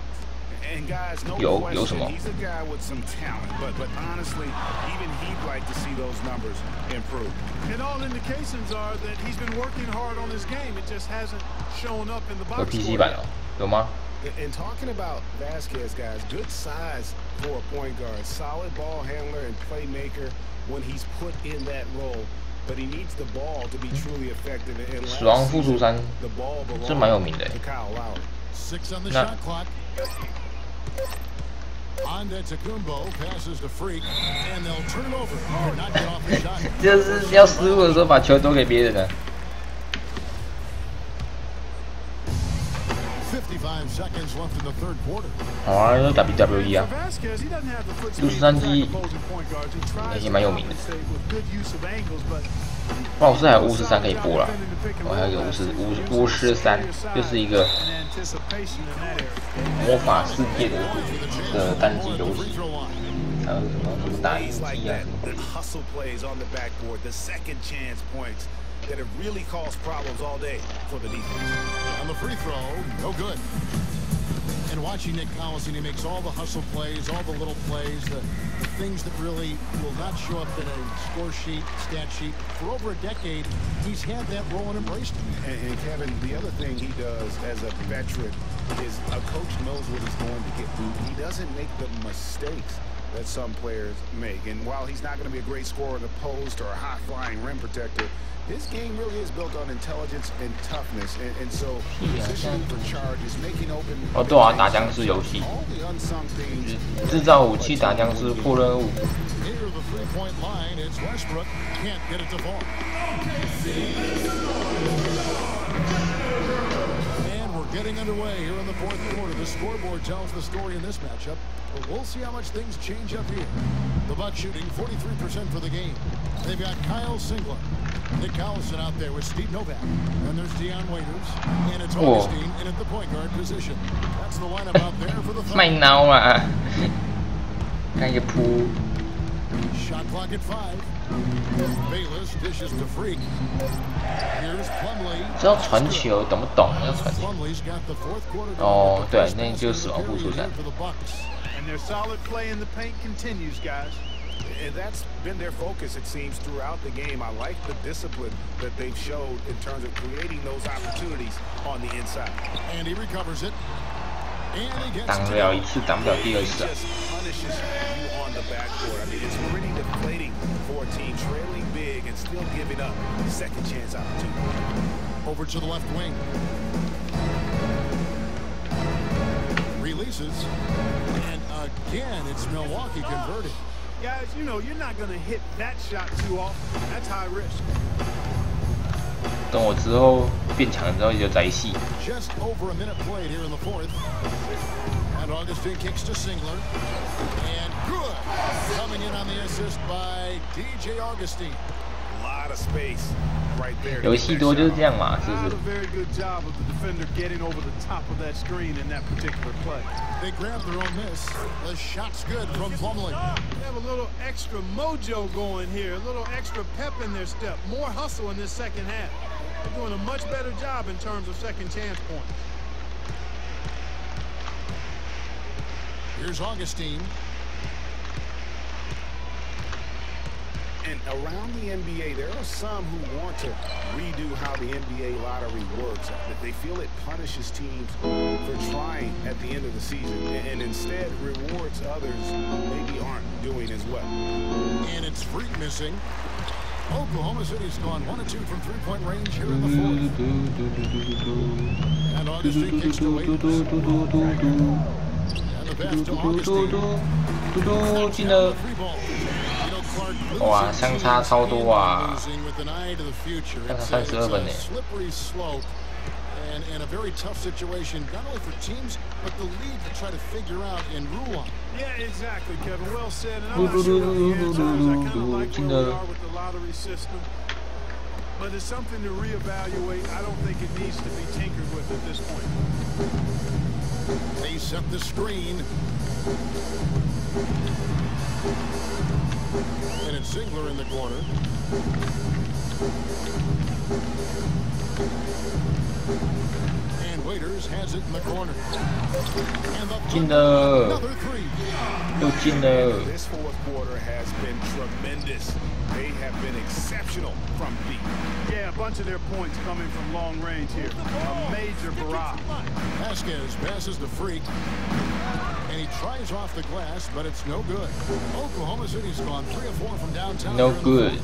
And guys, no question, he's a guy with some talent. But honestly, even he'd like to see those numbers improve. And all indications are that he's been working hard on his game. It just hasn't shown up in the box score. PC 版哦，有吗？ And talking about Vasquez, guys, good size for a point guard, solid ball handler and playmaker when he's put in that role. But he needs the ball to be truly effective. 死亡复出3，这蛮有名的。那就是要失误的时候把球丢给别人了。好啊，就 WWE 啊，63G 也蛮有名的。不然我是还有53可以播啦，我还有一个53，就是一个魔法世界的单机游戏，还有什么打游戏啊。That have really caused problems all day for the defense. On the free throw, no good. And watching Nick Collison, he makes all the hustle plays, all the little plays, the things that really will not show up in a score sheet, stat sheet. For over a decade, he's had that role and embraced it. And Kevin, the other thing he does as a veteran is a coach knows what he's going to get through. He doesn't make the mistakes that some players make. And while he's not going to be a great scorer in the post or a high-flying rim protector, his game really is built on intelligence and toughness, and so positioning for charge is making open. 哦，对啊，打僵尸游戏，制造武器打僵尸破任务。Getting underway here in the fourth quarter. The scoreboard tells the story in this matchup, but we'll see how much things change up here. The Bucks shooting 43% for the game. They've got Kyle Singler, Nick Collison out there with Steve Novak, and there's Deion Waiters, and it's Augustine in at the point guard position. That's the lineup out there for the Thunder. 卖孬啊！看一个扑。Shot clock at 5. Bayless dishes to Freak. Here's Plumlee. 知道传球懂不懂？要传球。哦，对，那就是死亡复出3。And their solid play in the paint continues, guys. And that's been their focus, it seems, throughout the game. I like the discipline that they've showed in terms of creating those opportunities on the inside. And he recovers it. 挡了一次，挡不了第二次啊。I mean, it's pretty deflating for a team trailing big and still giving up second chance opportunity. Over to the left wing. Releases. And again, it's Milwaukee converted. Guys, you know, you're not going to hit that shot too often. That's high risk. 等我之后变强之后就在一起。 Just over a minute played here in the fourth. And Augustine kicks to Singler. And good. Coming in on the assist by DJ Augustine. A lot of space right there. 游戏多就是这样嘛，是不是？ A very good job of the defender getting over the top of that screen in that particular play. They grab their own miss. The shot's good from Plumlee. They have a little extra mojo going here, a little extra pep in their step, more hustle in this second half. They're doing a much better job in terms of second chance points. Here's Augustine. And around the NBA, there are some who want to redo how the NBA lottery works. That they feel it punishes teams for trying at the end of the season and instead rewards others who maybe aren't doing as well. And it's Freak missing. Oklahoma City's gone 1 of 2 from three-point range here in the fourth. And Augustine kicks to Waiters. And the pass to Augustine. 进了！哇，相差超多啊！相差32分呢。And a very tough situation, not only for teams, but the league to try to figure out and rule on. Yeah, exactly, Kevin. Well said. And I'm not sure about the answers. I kind of like where we are with the lottery system. But it's something to reevaluate. I don't think it needs to be tinkered with at this point. They set the screen. And it's Ziegler in the corner. And Waiters has it in the corner. And another three. This fourth quarter has been tremendous. They have been exceptional from deep. Yeah, a bunch of their points coming from long range here. A major barrage. Vasquez passes the Freak. And he tries off the glass, but it's no good. Oklahoma City's gone 3 of 4 from downtown. No good.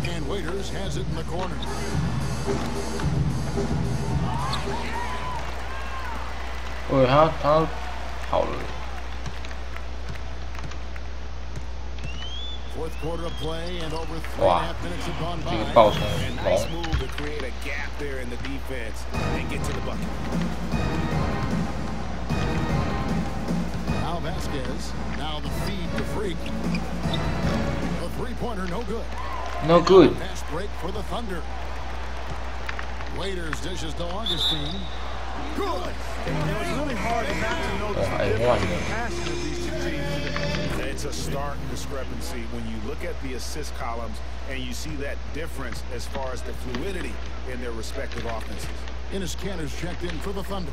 And Waiters has it in the corner. Oh, 他好了。 Fourth quarter of play and over 3.5 minutes have gone by. 这个爆冲 Nice move to create a gap there in the defense and get to the bucket. Now Vasquez. Now the feed to Freak. The three-pointer, no good. No good. Pass break for the Thunder. Waiters dishes to Augustine. Good. It's really hard not to know the difference in the passion of these two teams today. It's a stark discrepancy when you look at the assist columns and you see that difference as far as the fluidity in their respective offenses. Enes Kanter's checked in for the Thunder.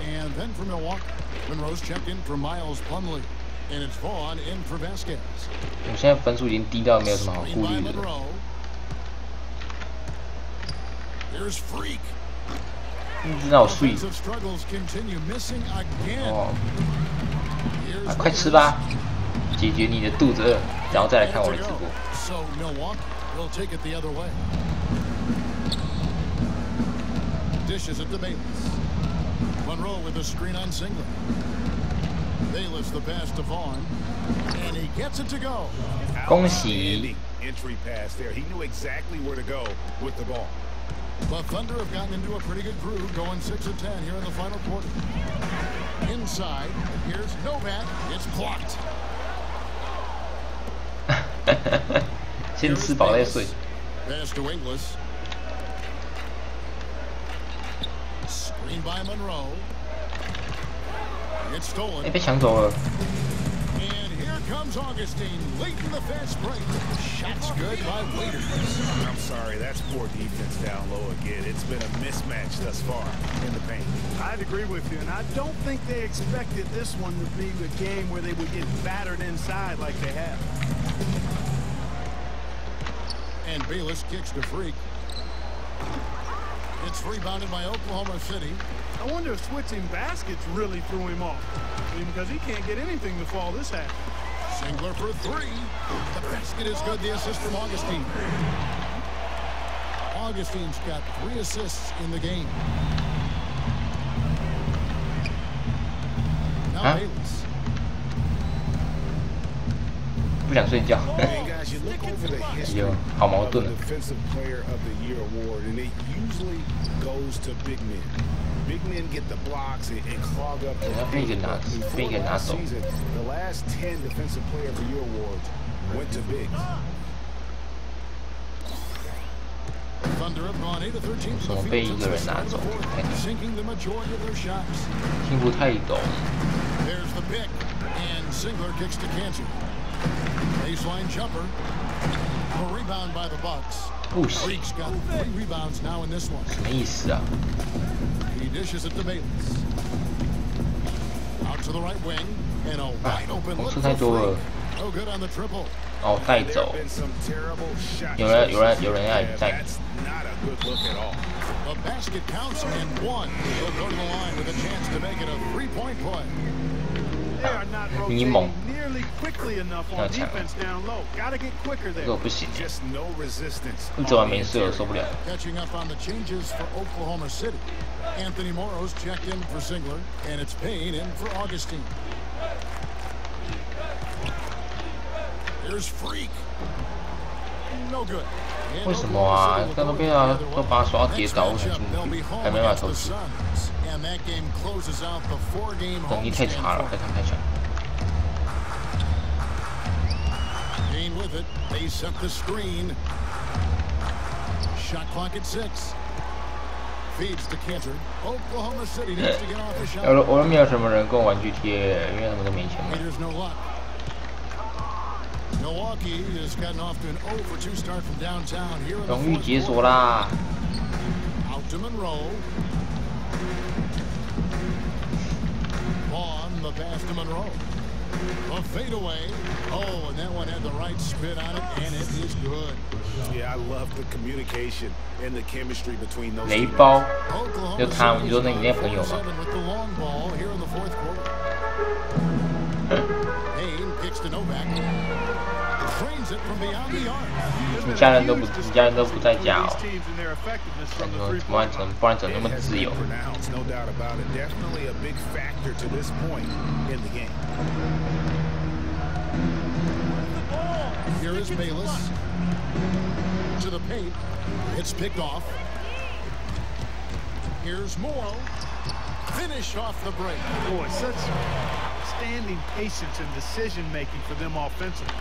And then for Milwaukee, Monroe's checked in for Miles Plumlee. And it's Vaughn in for Vasquez. 我现在分数已经低到没有什么好顾虑的。 Here's Freak. 知道我睡。 哦，啊，快吃吧，解决你的肚子饿，然后再来看我的直播。 So Milwaukee will take it the other way. Dishes it to Bayless. Monroe with the screen on Ziegler. Bayless the pass to Vaughn, and he gets it to go. 恭喜！ Entry pass there. He knew exactly where to go with the ball. The Thunder have gotten into a pretty good groove, going 6 of 10 here in the final quarter. Inside, here's Novak. It's blocked. 先吃饱再睡。 Pass to Inglis. Screen by Monroe. It's stolen. 被抢走了。 And here comes Augustine late in the fast break. Shots good by Waiters. I'm sorry, that's poor defense down low again. It's been a mismatch thus far in the paint. I'd agree with you, and I don't think they expected this one to be a game where they would get battered inside like they have. And Bayless kicks to Freak. It's rebounded by Oklahoma City. I wonder if switching baskets really threw him off. I mean, because he can't get anything to fall this half. Ziegler for 3. The basket is good. The assist from Augustine. Augustine's got 3 assists in the game. Now Bayless. 不想睡觉。有，好矛盾。 Defensive Player of the Year award, and it usually goes to big men. Big men get the blocks and clog up the season. The last 10 Defensive Player of the Year awards went to bigs. Thunder have gone 8 of 13 to the field, sinking the majority of their shots. 听不太懂。 There's the pick, and Ziegler kicks to Kanter. Baseline jumper. A rebound by the Bucks. Freak's got 3 rebounds now in this one. 什么意思啊？ He dishes it to Bayless. Out to the right wing, and a wide open look for Freak. No good on the triple. 哦，带走。有人要带。The basket counts and one. He'll go to the line with a chance to make it a three-point play. They are not rotating nearly quickly enough on defense down low. Gotta get quicker there. 这个不行。 Just no resistance. 一直玩没事，我受不了。 Catching up on the changes for Oklahoma City. Anthony Morrow's checked in for Singler, and it's Payne in for Augustine. Here's Freak. No good. 为什么啊？在那边啊，都把手要跌倒，我还没办法投资。能力太差了，太强。 Payne with it. They set the screen. Shot clock at 6. Feeds to Cantor. Oklahoma City needs to get off the shot. 我都没有什么人跟我玩 GTA， 因为他们都没钱买。 There's no luck. Milwaukee has gotten off to an 0 for 2 start from downtown here in the 荣誉解锁啦 Out to Monroe. Vaughn, the pass to Monroe. A fadeaway. Oh, and that one had the right spin on it, and it is good. Yeah, I love the communication and the chemistry between those. 雷包，就他，你说那你那朋友吗？ With the long ball here in the fourth quarter. Payne kicks to Novak. Trains it from beyond the arc. 你家人都不在家哦。不然怎么那么自由？ No doubt about it. Definitely a big factor to this point in the game. Here is Bayless to the paint. It's picked off. Here's Morrow. Finish off the break. Boy, such outstanding patience and decision making for them offensively.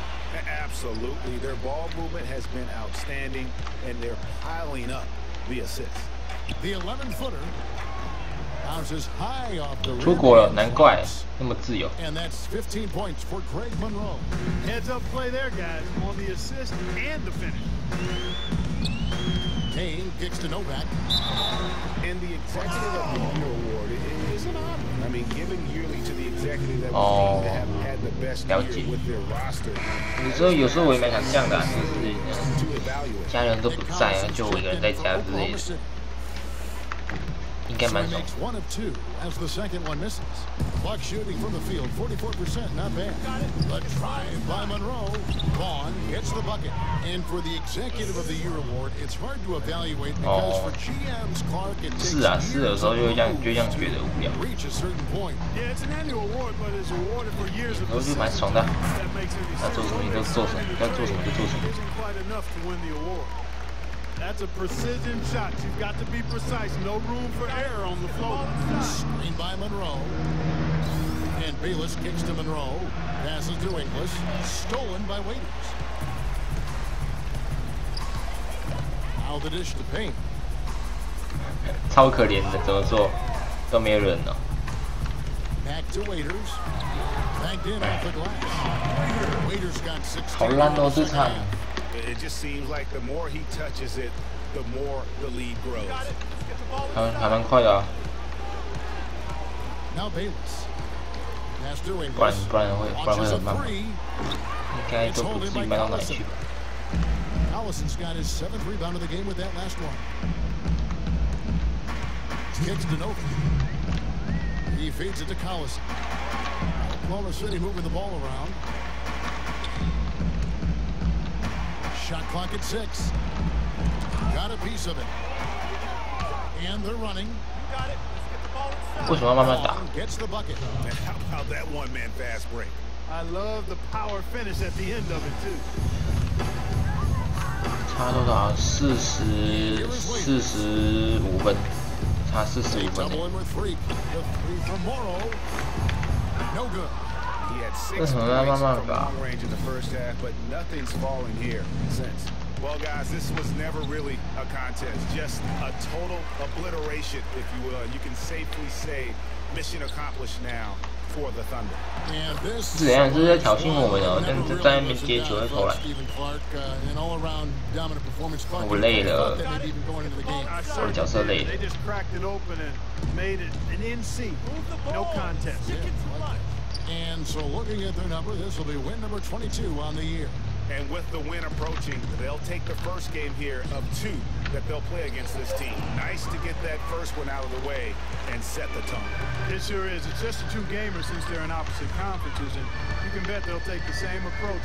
Absolutely. Their ball movement has been outstanding, and they're piling up the assists. The 11-footer bounces high off the rim. 出国了，难怪那么自由。 And that's 15 points for Greg Monroe. Heads up play there, guys, on the assist and the finish. Payne kicks to Novak. And the executive of the year award is an honor. I mean, given yearly to the executive that was have had the best year with their roster. 有时候我也蛮想这样的，就是家人都不在啊，就我一个人在家之类的，应该蛮爽。 1 of 2 as the second one misses. Buck shooting from the field, 44%, not bad. The drive by Monroe. Vaughn gets the bucket. And for the executive of the year award, it's hard to evaluate because for GMs, Clark, it takes 是啊，有时候就会这样觉得无聊。 reach a certain point. Yeah, it's an annual award, but it's awarded for years of 然后就蛮爽的， that makes any 要做什么就做什么，要做什么就做什么。 isn't quite enough to win the award. That's a precision shot. You've got to be precise. No room for error on the floor. Screen by Monroe. And Bayless kicks to Monroe. Passes to English. Stolen by Waiters. Now the dish to Payne. 超可怜的，怎么做都没有人哦。 Back to Waiters. Backed in off the glass. Waiters got 6. 好烂哦，这场。 It just seems like the more he touches it, the more the lead grows. 还蛮快的啊。 Now Bayless. Pass to English. 不然会很慢。应该都不至于慢到哪里去吧。 Allison's got his 7th rebound of the game with that last one. Kicks to Novak. He feeds it to Collison. Oklahoma City moving the ball around. Shot clock at 6. Got a piece of it. And they're running. 为什么要慢慢打？ Gets the bucket. And how about that one-man fast break? I love the power finish at the end of it too. 差多少？45分，差45分。 Double in with Freak. The 3 from Morrow. No good. He had 6 points from long range in the first half, but nothing's fallen here since. Well, guys, this was never really a contest, just a total obliteration, if you will. You can safely say mission accomplished now for the Thunder. 是怎样？是在挑衅我们哦，但是在那边接球在投篮。我累了，我的角色累了。 They just cracked it open and made it an NC. No contest. And so looking at their number, this will be win number 22 on the year. And with the win approaching, they'll take the first game here of 2 that they'll play against this team. Nice to get that first one out of the way and set the tone. It sure is. It's just a 2-gamer since they're in opposite conferences, and you can bet they'll take the same approach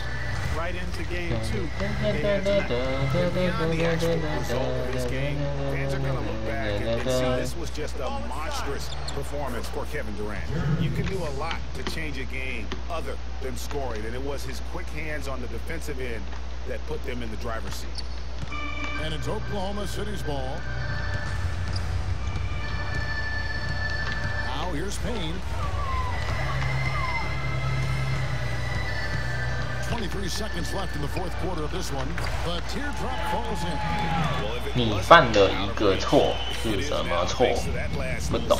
right into game 2. Beyond the actual result of this game, fans are going to look back and see this was just a monstrous performance for Kevin Durant. You can do a lot to change a game other than scoring, and it was his quick hands on the defensive end that put them in the driver's seat. And it's Oklahoma City's ball. Now here's Payne. 23 seconds left in the fourth quarter of this one. The teardrop falls in. 你犯的一个错是什么错？不懂。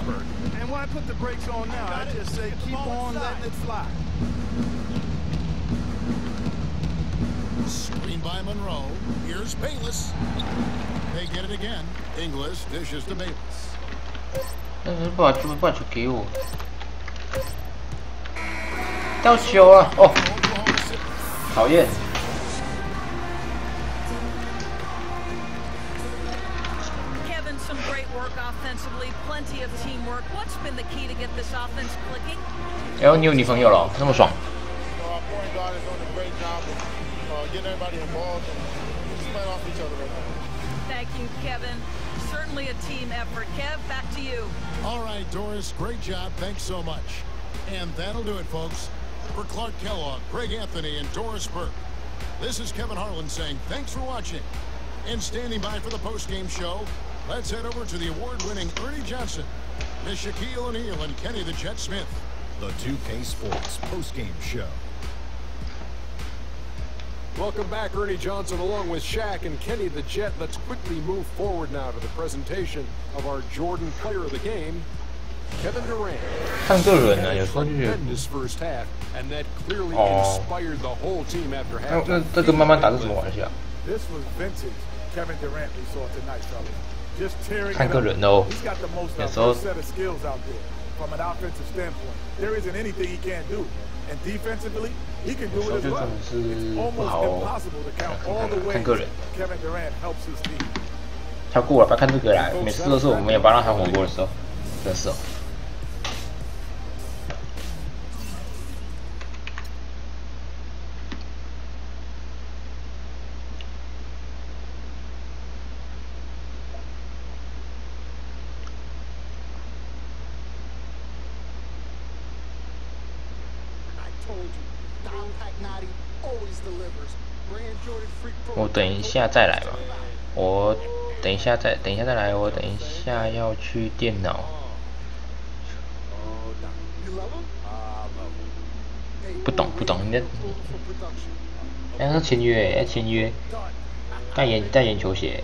And why put the brakes on now? I just say keep on letting it fly. Screen by Monroe. Here's Bayless. They get it again. Inglis dishes to Bayless. 把球给我。掉球啊！哦，讨厌。 Some great work offensively, plenty of teamwork. What's been the key to get this offense clicking? 哎呦，你有女朋友了，那么爽。 Our point guard is doing a great job of getting everybody involved and just playing off each other right now. Thank you, Kevin. Certainly a team effort. Kev, back to you. All right, Doris, great job. Thanks so much. And that'll do it, folks. For Clark Kellogg, Greg Anthony, and Doris Burke, this is Kevin Harlan saying thanks for watching. And standing by for the post-game show, let's head over to the award-winning Ernie Johnson, Miss Shaquille O'Neal, and Kenny the Jet Smith. The 2K Sports post-game show. Welcome back, Ernie Johnson, along with Shaq and Kenny the Jet. Let's quickly move forward now to the presentation of our Jordan Player of the Game, Kevin Durant. 看个人呢，有时候就觉得。 first half, and that clearly inspired the whole team after half. 那这跟慢慢打是什么关系啊？ This was vintage Kevin Durant we saw tonight, fellas. Just tearing it up. 看个人哦， He's got the most 有时候 set of skills out there from an offensive standpoint. There isn't anything he can't do, and defensively, he can do it as well. It's almost impossible to count all the ways Kevin Durant helps his team. 跳过了，不要看这个啦。每次都是我们也帮他喊火锅的时候，真是哦。 我等一下再来吧。我等一下再来。我等一下要去电脑。不懂，你的。哎，他签约，代言球鞋。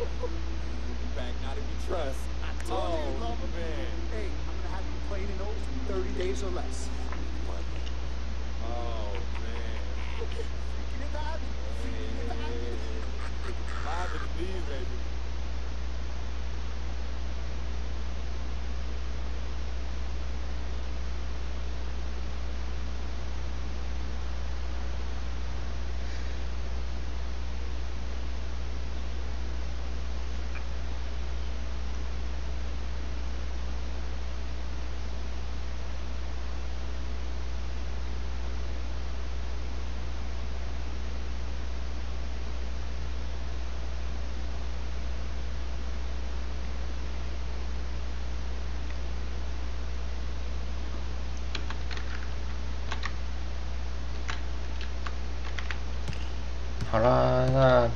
好啦，那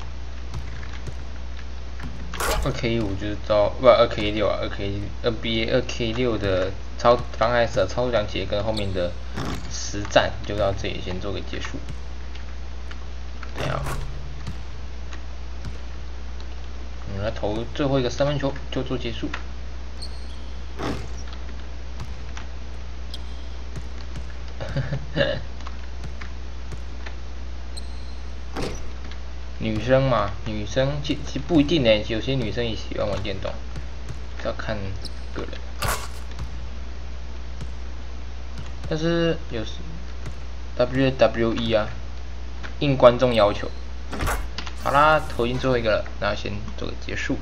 2K5就是2K6啊，NBA2K6的刚开始的操作讲解跟后面的实战就到这里先做个结束。好，我们来投最后一个3分球就做结束。女生嘛，女生其实不一定呢，有些女生也喜欢玩电动，要看个人。但是有时 WWE 啊，应观众要求，好啦，投进最后一个了，那先做个结束。